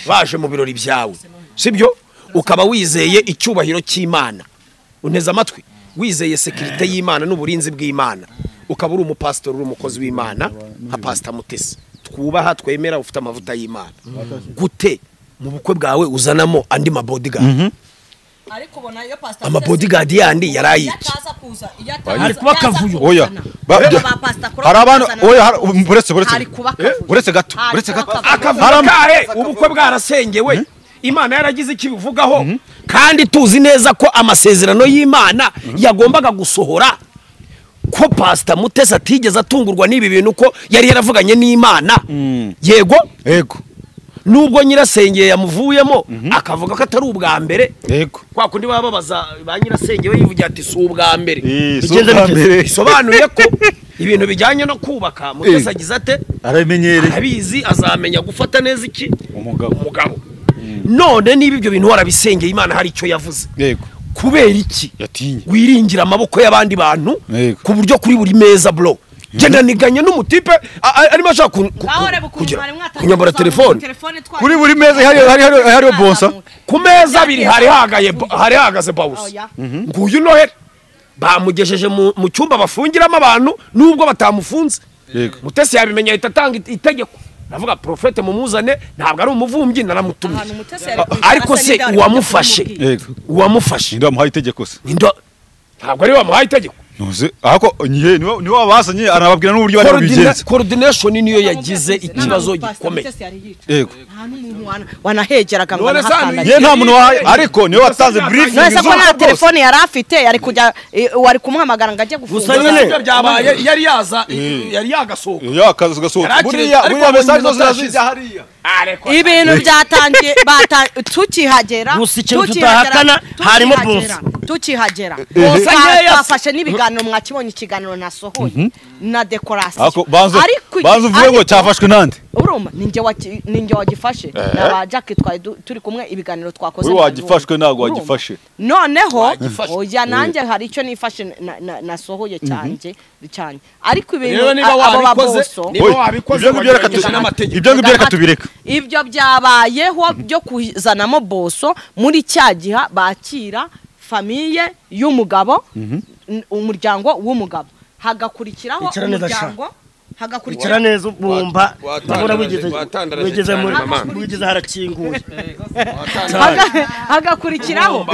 baje mu birori byawe sibyo ukaba wizeye icyubahiro cy'Imana unteze amatwi wizeye sekirite y'Imana n'uburinzi bw'Imana ukaba uri umupastor uri umukozi w'Imana nka Pastor Mutesi twubaha twemera ufite amavuta y'Imana gute mu bukwe bwawe uzanamo andi mabodyguard ariko bona iyo Pastor amabodyguard yandi yarayiki ari kuba kavuyo oya hari abantu oya buretse gato akavuga ubukwe bwarasengewe Imana yaragize ikibivugaho kandi tuzi neza ko amasezerano y'Imana yagombaga gusohora ko Pastor Mutesi atigeze atungurwa n'ibi bintu ko yari yaravuganye n'Imana yego nubwo nyirasengeye yamuvuyemo akavuga ko atari ubwa mbere kwa kundi bababaza ba nyirasengeye yivugira ati si ubwa mbere bisobanuye ko ibintu bijyanye no kubaka Mutesi agize ate arabizi azamenya gufata neza iki umugabo none niba ibyo bintu warabisengeye Imana hari icyo yavuze kubera iki wiringira amaboko y'abandi bantu ku buryo kuri buri meza bro genda niganye n'umutipe arimo ashaka kunyambara telefone kuri buri meza hari bonsa ku meza abiri hari hagaze bawusi nguyu Noheli bamugejeje mu cyumba bafungiramo abantu nubwo batamufunze Mutesi yabimenya ahita atanga itegeko navuga profete mumuzane ntabwo ari umuvumbyi naramutumye ariko se uwamufashe ndo amuhaye itegeko se ntabwo ari wamuhaye itegeko noze ahako ni wabasanye arababwira n'uburyo bari bigenze coordination niyo yagize ikibazo gikomeye yego wanahegeraga ngo ye nta muntu ariko niyo watanze briefing nese ko na telefone yari afite yari kujya wari kumuhamagara ngo ajye gufunga gusa byabaye yari yagasohoka buriya message zose zazijya hariya ibintu byatangiye tukihagera tutahakana harimo bonsa tukihagera twafashe n'ibiganiro mwakibonye ikiganiro nasohoye na decoration banza uvuye ngo cyafashwe nande urumva ninjye wagifashe na Jack twari turi kumwe ibiganiro twakoze we wagifashwe nago wagifashe noneho oya nanjye hari icyo nifashe nasohoye cyane ariko ibintu abo baboso ibyo reka tubireka ibyo byabayeho byo kuzanamo boso muri cya giha bakira famiye y'umugabo umuryango w'umugabo hagakurikiraho umuryango hagakurikira neza ubumba babura wigeze harakinguye hagakurikiraho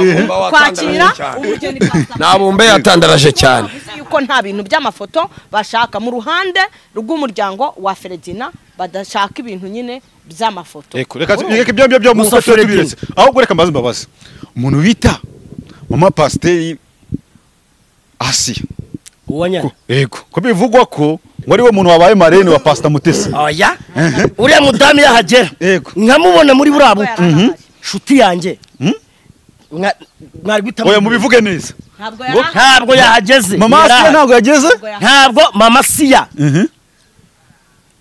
kwakira umugeni nabumbe yatandaraje cyane yuko nta bintu by'amafoto bashaka mu ruhande rw'umuryango wa Ferdina badashaka ibintu nyine by'amafoto reka ibyo mu foto tubiretse ahubwo reka mbaze mbabaze umuntu bita mama Pasiteri Asiya uwanya yego ko bivugwa ko wari we muntu wabaye marene wa Pastor Mutesi oya uriya mudamu yahagera nkamubona muri burabu shuti yanjye mwari gwita oya mubivuge neza ntabwo yahageze mama Asiya ntabwo yageze ntabwo mama Asiya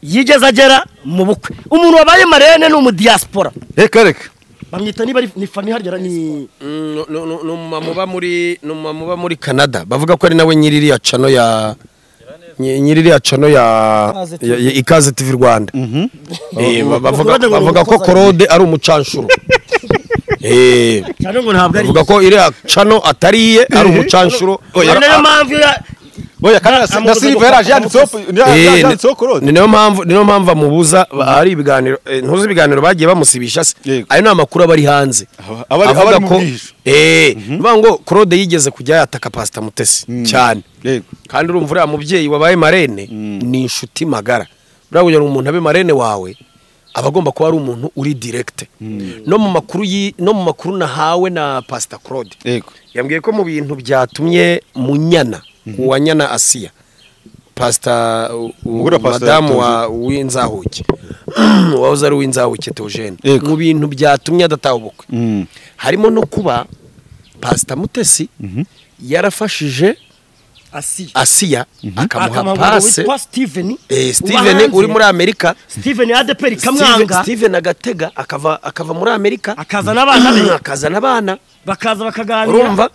yigeze agera mu bukwe umuntu wabaye marene ni umudiaspora reka bamwita niba ni famille harya ni muba muri Canada bavuga ko ari nawe nyiririya cano ya Ikaze TV Rwanda bavuga ko Claude ari umucanshuro bavuga ko iriya cano atariye ari umucanshuro niyo mpamvu oya kana na Silver yaraje yanditseho Claude niyo mpamvu amubuza ari ibiganiro ntuzi ibiganiro bagiye bamusibisha se ayo n'amakuru abari hanze abari mu bwihisho ngo Claude yigeze kujya yataka Pastor Mutesi cyane kandi urumva uriya mubyeyi wabaye marene ni inshuti magara buriya kugira ngo umuntu abe marene wawe aba agomba kuba ari umuntu uri direct no mu makuru nahawe na Pastor Claude yambwiye ko mu bintu byatumye Munyana uwanyana Asiya Pastor madamu wa w'inzahuke wahoze ari w'inzahuke Theogene mu bintu byatumye adataha ubukwe harimo no kuba Pastor Mutesi yarafashije Asiya akamuha pase witwa Steven Steven uri muri Amerika Steven ADPR kamwanga Steven agatega akava muri Amerika akazana abana be akazana abana bakaza bakaganira urumva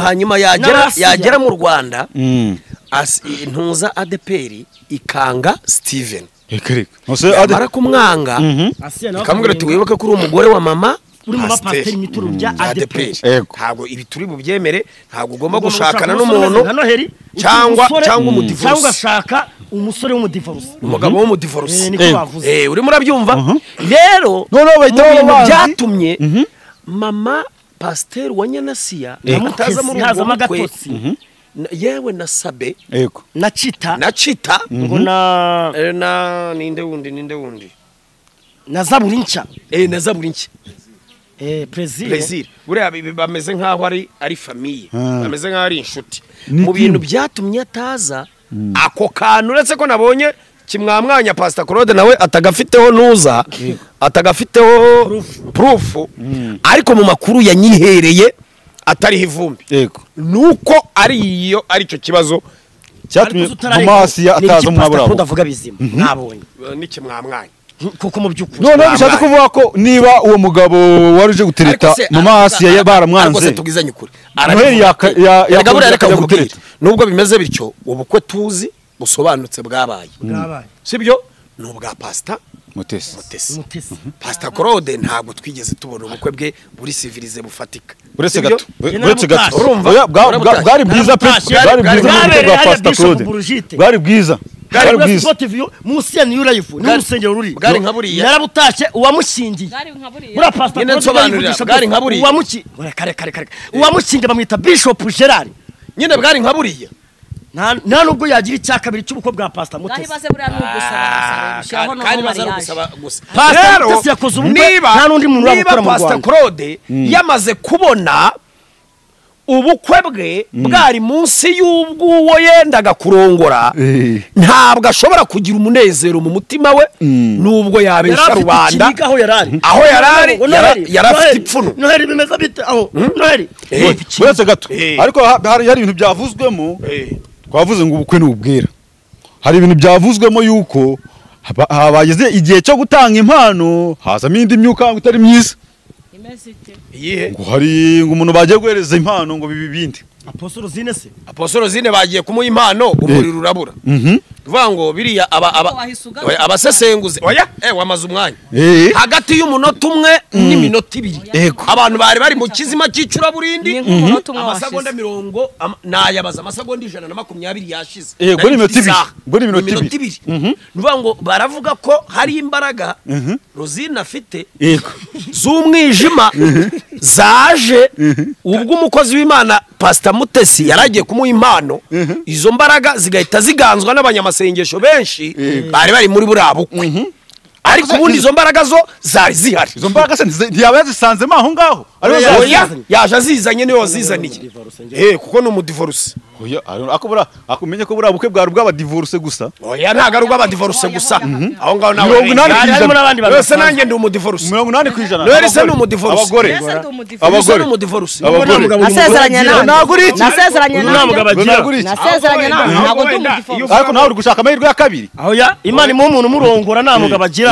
hanyuma yagera mu Rwanda intuza ADPR ikanga Steven ara kumwanga ikamubwira ati wibuke ko uri umugore wa mama uri mu bapasteri mituru bya ADPR ntabwo ibi turi bubyemere ntabwo ugomba gushakana n'umuntu cyangwa umudivorce cyangwa ashaka umusore w'umudivorce umugabo w'umudivorce niko bavuze uri murabyumva rero byatumye mama pasteur wa Nyanasiya namutaza muri ubwo bukwe yewe na Sabe na Chita ngo na ninde wundi na Zaburincha na Zaburincha Plaisir buriya bameze nkaho ari famille bameze nkaho ari inshuti mu bintu byatumye ataza ako kantu uretse ko nabonye kimwamwanya Pastor Claude nawe atagafiteho nuza atagafiteho proof ariko mu makuru yanyihereye atari ivumbi nuko aricyo kibazo cyatumye mama Asiya ataza mwabura ndavuga bizima nabonye niki mwamwanya kuko mu byukuri none bishatse kuvuga ko niba uwo mugabo waruje gutereta mama Asiya baramwanze tugizanye ukuri aragaburira gutereta nubwo bimeze bityo ubukwe tuzi busobanutse bwabaye sibyo nubwa Pastor Mutesi Pastor Claude ntabwo twigeze tubona ubukwe bwe buri civilize bufatika uretse gato urumva bwari bwiza pe bwari bwiza bwa Pastor Claude bwari bwiza munsi ya New Life n'urusengero ruri bwari nkaburiya yarabutashye uwamushingiye bura Pastor Claude bwari nkaburiya kare uwamushingiye bamwita Bishop Gerard nyine bwari nkaburiya nta nubwo yagira icya kabiri cy'ubukwe bwa Pastor Mutesi kandi bazarugusaba gusa Pastor Mutesi yakoze ubukwe nta nundi muntu wabukora mu Rwanda Pastor Claude yamaze kubona ubukwe bwe bwari munsi y'ubwuwo yendaga kurongora ntabwo ashobora kugira umunezero mu mutima we nubwo yabesha rubanda aho yarari yarafite ipfuno Noheli bimeze bite aho Noheli uretse gato ariko hari ibintu byavuzwemo twavuze ngo ubukwe n'ubwira hari ibintu byavuzwemo yuko habageze igihe cyo gutanga impano hazamo indi myuka itari myiza ngo hari umuntu bagiye guhereza impano ngo bibi bindi Apostolo Zine bagiye kumuha impano umuriro urabura vuga ngo biriya abasesenguze wamaze umwanya hagati y'umunota umwe n'iminota ibiri abantu bari mu kizima cy'icura burindi amasegonda 40 nayabaza amasegonda 120 yashize buri minota ibiri vuga ngo baravuga ko hari imbaraga Rosine afite z'umwijima zaje ubwo umukozi w'Imana Pastor Mutesi yaragiye kumuha impano izo mbaraga zigahita ziganzwa n'abanyamasengesho benshi bari muri burabukwe ariko ubundi izo mbaraga zo zari zihari izo mbaraga se ntiyabazisanzemo aho ngaho yaje azizanye niyo wazizaniye kuko ni umudivorce akubura akumenye ko bura bukwe bwari bw'abadivorce gusa ntago ari bw'abadivorce gusa aho ngaho nawe 80% wese nanjye ndi umudivorce 80% wese ni umudivorce abagore ni umudivorce nasezeranye nawe nasezeranye nawe ntago ndi umudivorce ariko nawe uri gushaka amahirwe ya kabiri aho ya Imana mu umuntu murongora nta mugabo agira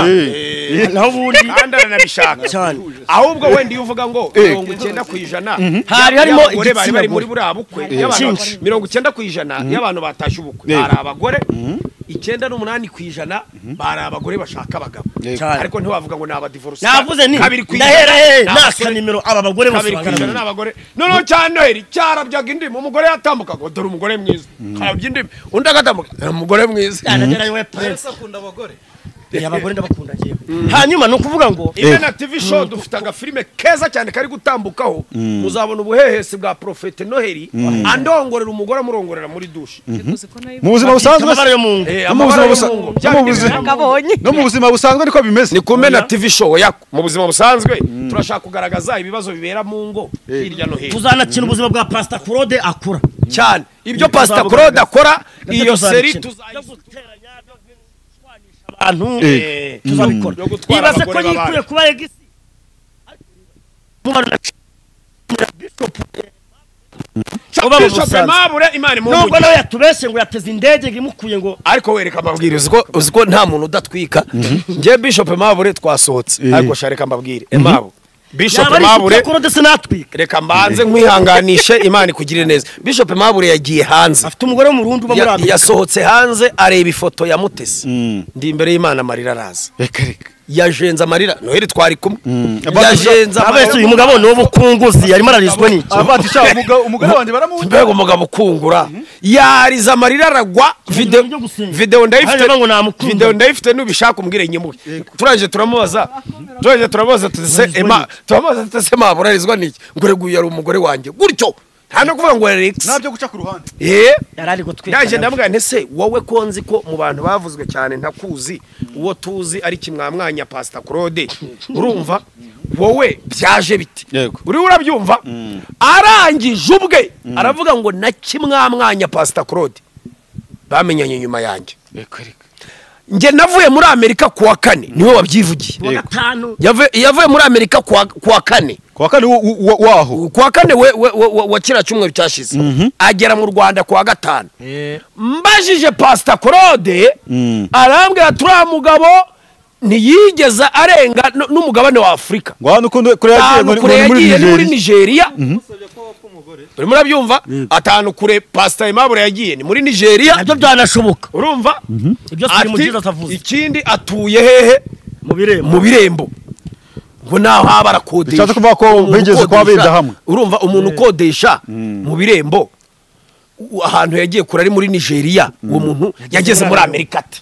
naho bundi andana nabishaka cyane ahubwo wenda iyo uvuga ngo 90% hari harimo bari muri burabukwe 90% y'abantu batashye ubukwe hari abagore 98% bari abagore bashaka abagabo ariko ntiwavuga ngo nabadivorce navuze ni ndahera naka nimero aba bagore bose bagana n'abagore none cyane Noheli cyarabyaga indimi umugore yatambuka ngo dore umugore mwiza karabya indimi undi agatambuka umugore mwiza yanagera we prince akunda abagore abagore ndabakunda ngiye hanyuma no kuvuga ngo Imena TV show dufite agafilime keza cyane kari gutambukaho muzabona ubuhehesi bwa Prophet Noheli andongorera umugore amurongorera muri douche mu buzima busanzwe no mu buzima busanzwe niko bimeze ni kumena TV show mu buzima busanzwe turashaka kugaragaza ibibazo bibera mu ngo hirya no hino tuzanakina ubuzima bwa Pastor Claude akora cyane ibyo Pastor Claude akora iyo seri tuzayigeranya abantu tuzabikora ibaze ko yikuye kuba yegisi uba mu Bishop Busanza. Aimable Imana nubwo imumugisha. nawe yatubeshye ngo yateze indege ngo imukuye ngo Ariko wereka mbabwire uziko nta muntu udatwika. Ngiye Bishop Aimable twasohotse. Ariko shareka mbabwire Aimable. Bishop yaba ari Aimable inshuti ndetse natwika reka mbanze nkwihanganishe Imana ikugire neza. Bishop Aimable yagiye hanze. afite umugore w'umurundi uba muri Amerika Yasohotse hanze areba ifoto ya Mutesi. Ndi imbere y'Imana amarira araza. reka Yajenze amarira Noheli twari kumwe. Yajenze abese uyu mugabo ni ubukunguzi yarimo ararizwa n'iki abatisha umugabo wanjye baramuzi mbega umugabo ukungura yariza amarira aragwa video ndayifite nubishaka umbwire nyimuke turaje turamubaza tutese Mabura arizwa n'iki ngureguye yari umugore wanjye gutyo nta no kuvuga ngo Alex nabyo guca ku ruhande yarari gutwika naje ndambwira ntese wowe konzi ko mu bantu bavuzwe cyane ntakuzi uwo tuzi ari kimwamwanya Pastor Claude urumva wowe byaje biti uri urabyumva arangije ubwe aravuga ngo na kimwamwanya Pastor Claude bamenyanye nyuma yanjye nge navuye muri Amerika kuwa 4 niwe wabyivugiye yavuye muri Amerika kuwa 4 waho kuwa 4 wa kira cyumweru cyashize agera mu Rwanda kuwa 5 mbajije Pastor Claude arambwira turiya mugabo ntiyigeza arenga n'umugabane wa Afrika ngo hano kure yagiye muri Nigeria uri murabyumva atanu kure Pastor Aimable yagiye ni muri Nigeria nabyo byanashoboka urumva ibyo siri mu giza tavuze ikindi atuye hehe mu birembo ngo naho habarakodesha cyane kuvuga ko bigeze kwabinda hamwe urumva umuntu ukodesha mu birembo ahantu yagiye kure ari muri Nigeria uwo muntu yageze muri Amerika ate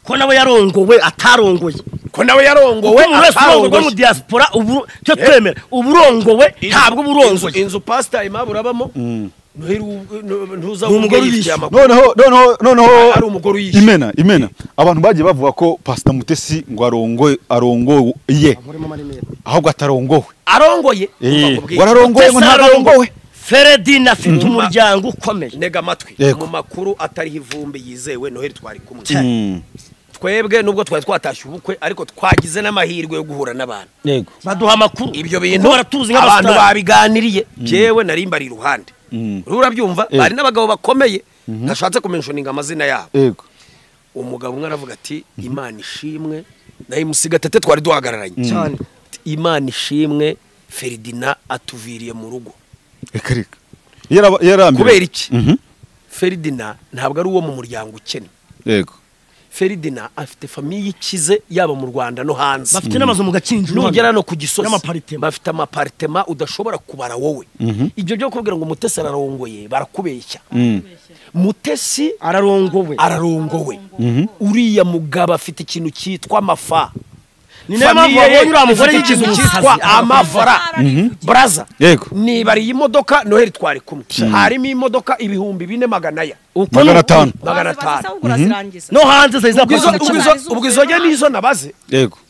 ko nawe yarongowe atarongoye ko nawe yarongowe atarongowe mu diaspora ubu cyo twemera uburongowe ntabwo burongoye inzu Pastor Aimable urabamo ntuza noneho ari umugore uyishe imena abantu bagiye bavuga ko Pastor Mutesi ngo arongoye ahubwo atarongowe wararongoye ngo ntararongowe Ferdinand afite umuryango ukomeye nega amatwi mu makuru atari ivumbi yizewe Noheli twari kumwe twebwe nubwo twari twatashye ubukwe ariko twagize n'amahirwe yo guhura n'abantu baduha amakuru ibyo bintu abantu babiganiriye jewe nari mbari iruhande urabyumva bari n'abagabo bakomeye gashatse kumentioninga amazina yabo umugabo umwe aravuga ati Imana ishimwe nayo musigatete twari duhagararanye cyane Imana ishimwe Ferdinand atuviriye mu rugo kubera iki Ferdinand ntabwo ari uwo mu muryango ukene Ferdinand afite famille ikize yaba mu Rwanda no hanze bafite n'amazu mu Gakinjiro nugera no ku Gisozi bafite amapartema udashobora kubara wowe ibyo byo kubwira ngo Mutesi ararongoye barakubeshya Mutesi ararongowe uriya mugabo afite ikintu cyitwa amafa ni nama wabonyura mugore yigize cyitwa amafara braza nibari imodoka Noheli twari kumwe harimo imodoka ibihumbi 400 500 no hanze zaza ubwo izoge nizo nabaze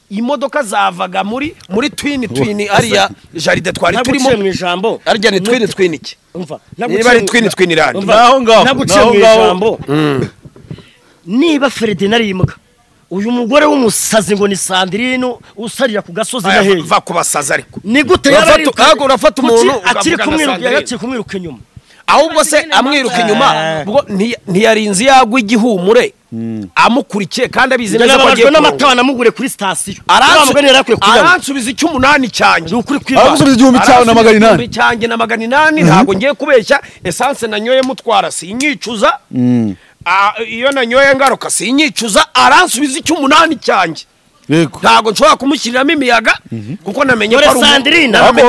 imodoka zavaga muri twin ariya jaride twari turimo mu ijambo arya ni twin iki umva niba ari twin irandi naguciye mu ijambo niba Ferdinand arimuka uyu mugore w'umusazi ngo ni Sandrine usarira ku gasozi naheje va kubasaza ariko ni gute urafata umuntu akiri kumwiruka inyuma ahubwo se amwiruka inyuma ubwo ntiyarinzi yagwa igihumure amukurikiye kandi abizi neza ko agiye n'amatawa namugure kuri station aransubiza icy'umunani cyanjye ukuri aransubiza igihumbi cyawe na 800 cyanjye na 800 ntago ngiye kubeshya essence nanyoye mutwara sinyicuza iyo nanyoye ngaruka sinyicuza aransubiza icy'umunani cyanjye ntago nshobora kumushyiriramo imiyaga kuko namenye ko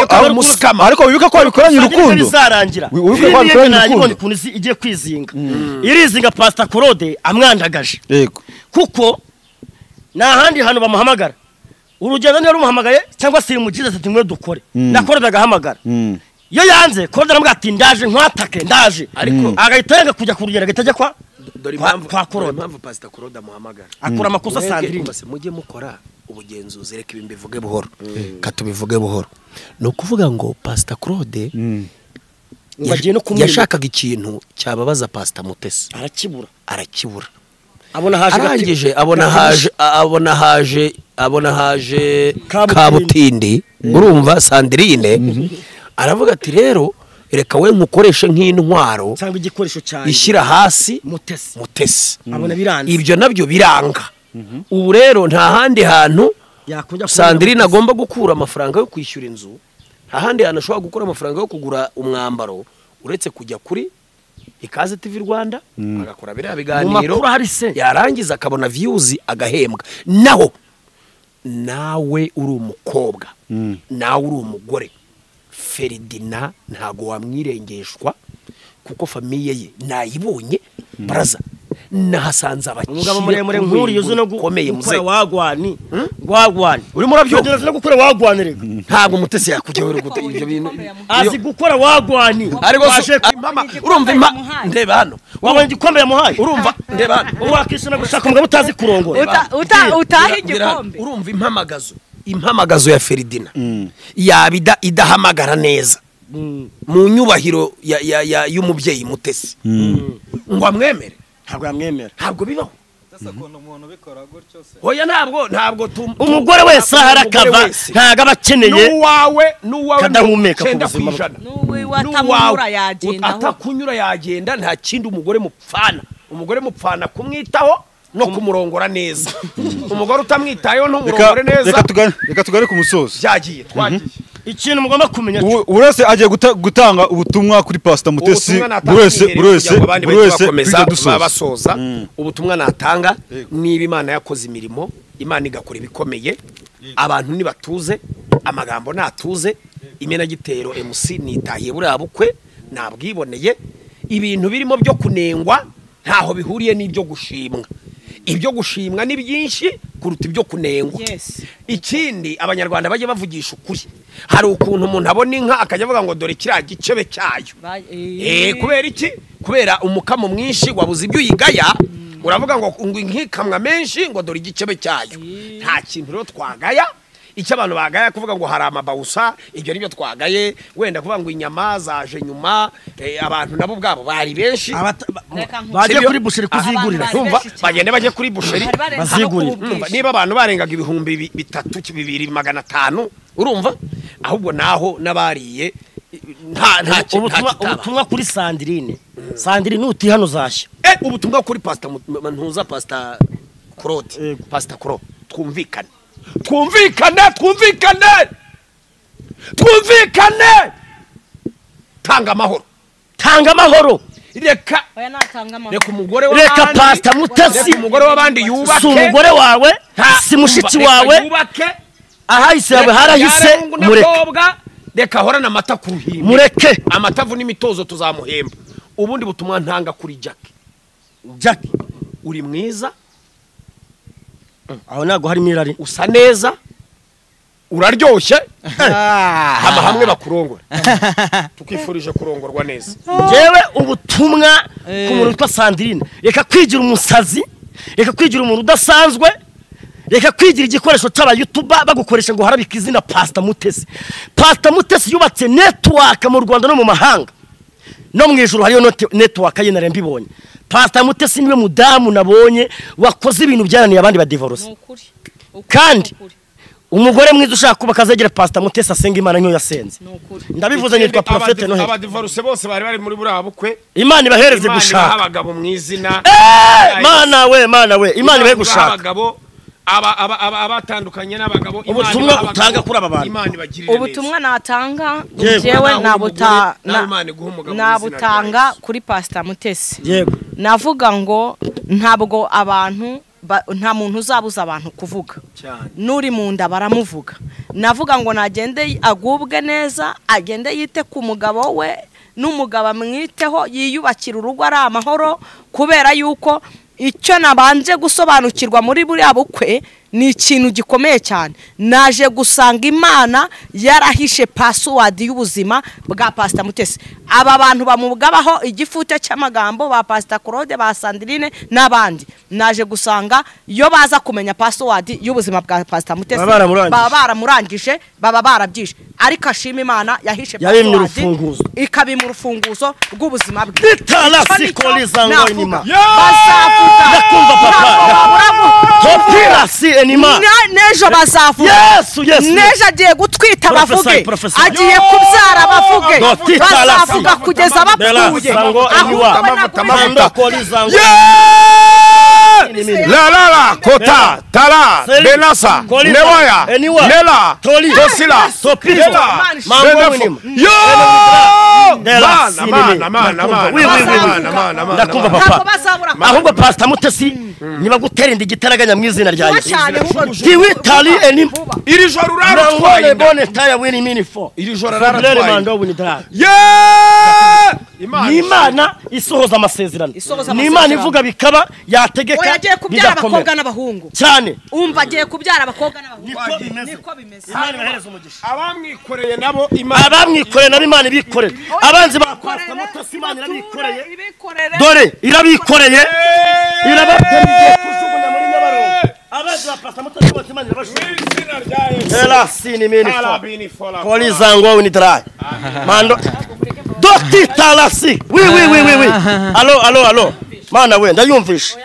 ari umusikama ariko wibuka ko abikoranye urukundo bizarangira wibuka ko abikoranye urukundo ukuntu igiye kwizinga irizinga Pastor Claude amwandagaje kuko nahandi hano bamuhamagara urugendo niyo rumuhamagaye cyangwa se mugize ati mwe dukore nakora agahamagara iyo yanze Claude aramubwira ati ndaje nkwatake ndaje agahita kujya kurugera gatajya kwa impamvu Pastor Claude amuhamagara akora amakosa Sandrine mujye mukora ubugenzuzi reka ibi mbivuge buhoro katubivuge buhoro no kuvuga ngo Pastor Claude yashakaga ikintu cyababaza Pastor Mutesi arakibura abona haje Kabutindi urumva Sandrine aravuga ati rero reka we nkukoreshe nk'intwaro cyangwa igikoresho cyane ishyira hasi mutesi abona biranze ibyo nabyo biranga ubu rero nta handi hantu Sandrine agomba gukura amafaranga yo kwishyura inzu nta handi hantu ashobora gukora amafaranga yo kugura umwambaro uretse kujya kuri Ikaze TV Rwanda agakora biriya biganiro yarangiza akabona views agahembwa naho nawe uri umukobwa nawe uri umugore Ferdinand ntago wamwirengeshwa kuko famiye ye nayibonye baraza nahasanze abakire umugabo muremure nkuri yuzo no gukora wagwani uri murabyo no gukora wagwani rega ntago mutesi yakujya wero gute ibyo bintu azi gukora wagwani ariko mama urumva ndeba hano wabonye igikombe yamuhaye urumva ndeba hano wakishana gushaka umugabo utazi kurongora utaha igikombe urumva impamagazo ya Ferdinand yabida idahamagara neza mu nyubahiro y'umubyeyi mutesi ngo amwemere ntabwo yamwemera ntabwo bibaho oya ntabwo umugore wese harakava ntago abakeneye nuwawe kadahumeka ku buzima atakunyura yagenda nta kindi umugore mupfana kumwitaho no kumurongora neza umugore utamwitayeho n'umurongore neza reka tugare ku musozo byagiye twagiye ikintu mugomba kumenya urese agiye gutanga ubutumwa kuri Pastor Mutesi buri wese basoza ubutumwa natanga niba Imana yakoze imirimo Imana igakora ibikomeye abantu nibatuze amagambo natuze imena gitero MC nitahiye buri abukwe nabwiboneye ibintu birimo byo kunengwa ntaho bihuriye n'ibyo gushimwa ibyo gushimwa ni byinshi kuruta ibyo kunengwa ikindi abanyarwanda baje bavugisha ukuri hari ukuntu umuntu abona inka akajya avuga ngo dore kiriya gicebe cyayo kubera iki kubera umukamo mwinshi wabuze ibyo uyigaya uravuga ngo inkikamwa menshi ngo dore igicebe cyayo nta kintu rero twagaya icyo abantu bagaya kuvuga ngo hari amabawusa ibyo nibyo twagaye wenda kuvuga ngo inyama zaje nyuma abantu nabo bwabo bari benshi baje kuri busheri kuzigurira umva bagende baje kuri busheri bazigurira niba abantu barengaga ibihumbi 3,250 urumva ahubwo naho nabariye nta ubutumwa kuri Sandrine uti hano zashya ubutumwa kuri Pastor Ntuza Pastor Claude Pastor Claude twumvikane tanga amahoro reka umugore w'abandi reka Pastor Mutesi umugore w'abandi yubake si umugore wawe si mushiki wawe ahahise yawe harahise mureke reka horana amata ku ruhimbi mureke amatavu n'imitozo tuzamuhemba ubundi butumwa ntanga kuri Jack uri mwiza aho nago hari mirari usa neza uraryoshye hamwe bakurongora tukifurije kurongorwa neza jewe ubutumwa ku muntu witwa Sandrine reka kwigira umusazi reka kwigira umuntu udasanzwe reka kwigira igikoresho cy'aba YouTuber bagukoresha ngo harabika izina Pastor Mutesi yubatse network mu Rwanda no mu mahanga no mwijuru hariyo network ye narembibonye Pastor Mutesi niwe mudamu nabonye wakoze ibintu byananiye abandi ba divorce kandi umugore mwiza ushaka kuba kazagera Pastor Mutesi asenga Imana nyo yasenze ndabivuze nitwa Prophete Noheli aba divorce bose bari muri burabukwe Imana ibahereze gushaka abagabo mwizina Mana we Imana ibahe gushaka abagabo abatandukanye n'abagabo ubutumwa utanga kuri aba bantu Imana ibagirire ubutumwa natanga jewe nabutanga kuri Pastor Mutesi yego navuga ngo ntabwo abantu nta muntu uzabuza abantu kuvuga nuri mu nda baramuvuga navuga ngo nagende agubwe neza agende yite ku mugabo we n'umugabo amwiteho yiyubakira urugo ari amahoro kubera yuko icyo nabanje gusobanukirwa muri buriya bukwe ni ikintu gikomeye cyane naje gusanga Imana yarahishe password y'ubuzima bwa Pastor Mutesi aba bantu bamugabaho igifute cy'amagambo ba Pastor Claude ba Sandrine n'abandi naje gusanga yo baza kumenya password y'ubuzima bwa Pastor Mutesi baba baramurangije baba barabyishe ariko ashima Imana yahishe password ikabima urufunguzo rw'ubuzima bwe bitarasikoliza ngo inyuma basafuta ndakumva papa topira si enima n'ejo bazavuga n'ejo agiye gutwita bavuge agiye kubyara bavuge bazavuga kugeza bapfuye la kota tala benasa newaya nela tosila sopila yo ndakumva papa ahubwo pastor Mutesi niba guterinda igitaraganya mu izina rya Yesu tiwitali eni iri joro urarutwaye bone taya wini mini fo iri joro urarutwaye Imana isohoza amasezerano ni Imana ivuga bikaba yategeka yagiye kubyara abakobwa n'abahungu cyane umva agiye kubyara abakobwa n'abahungu niko bimeze Imana ibahereza umugisha abamwikoreye nabo Imana ibikorera abanzi ba pastor Mutesi Imana irabikoreye dore irabikoreye irabateriye kujugunya muri Nyabarongo abanzi ba pastor Mutesi Imana irabashuye ela sini mini fo polizango ni dry mando Doti talasi. Oui. Allo. Mana we ndayumvisha.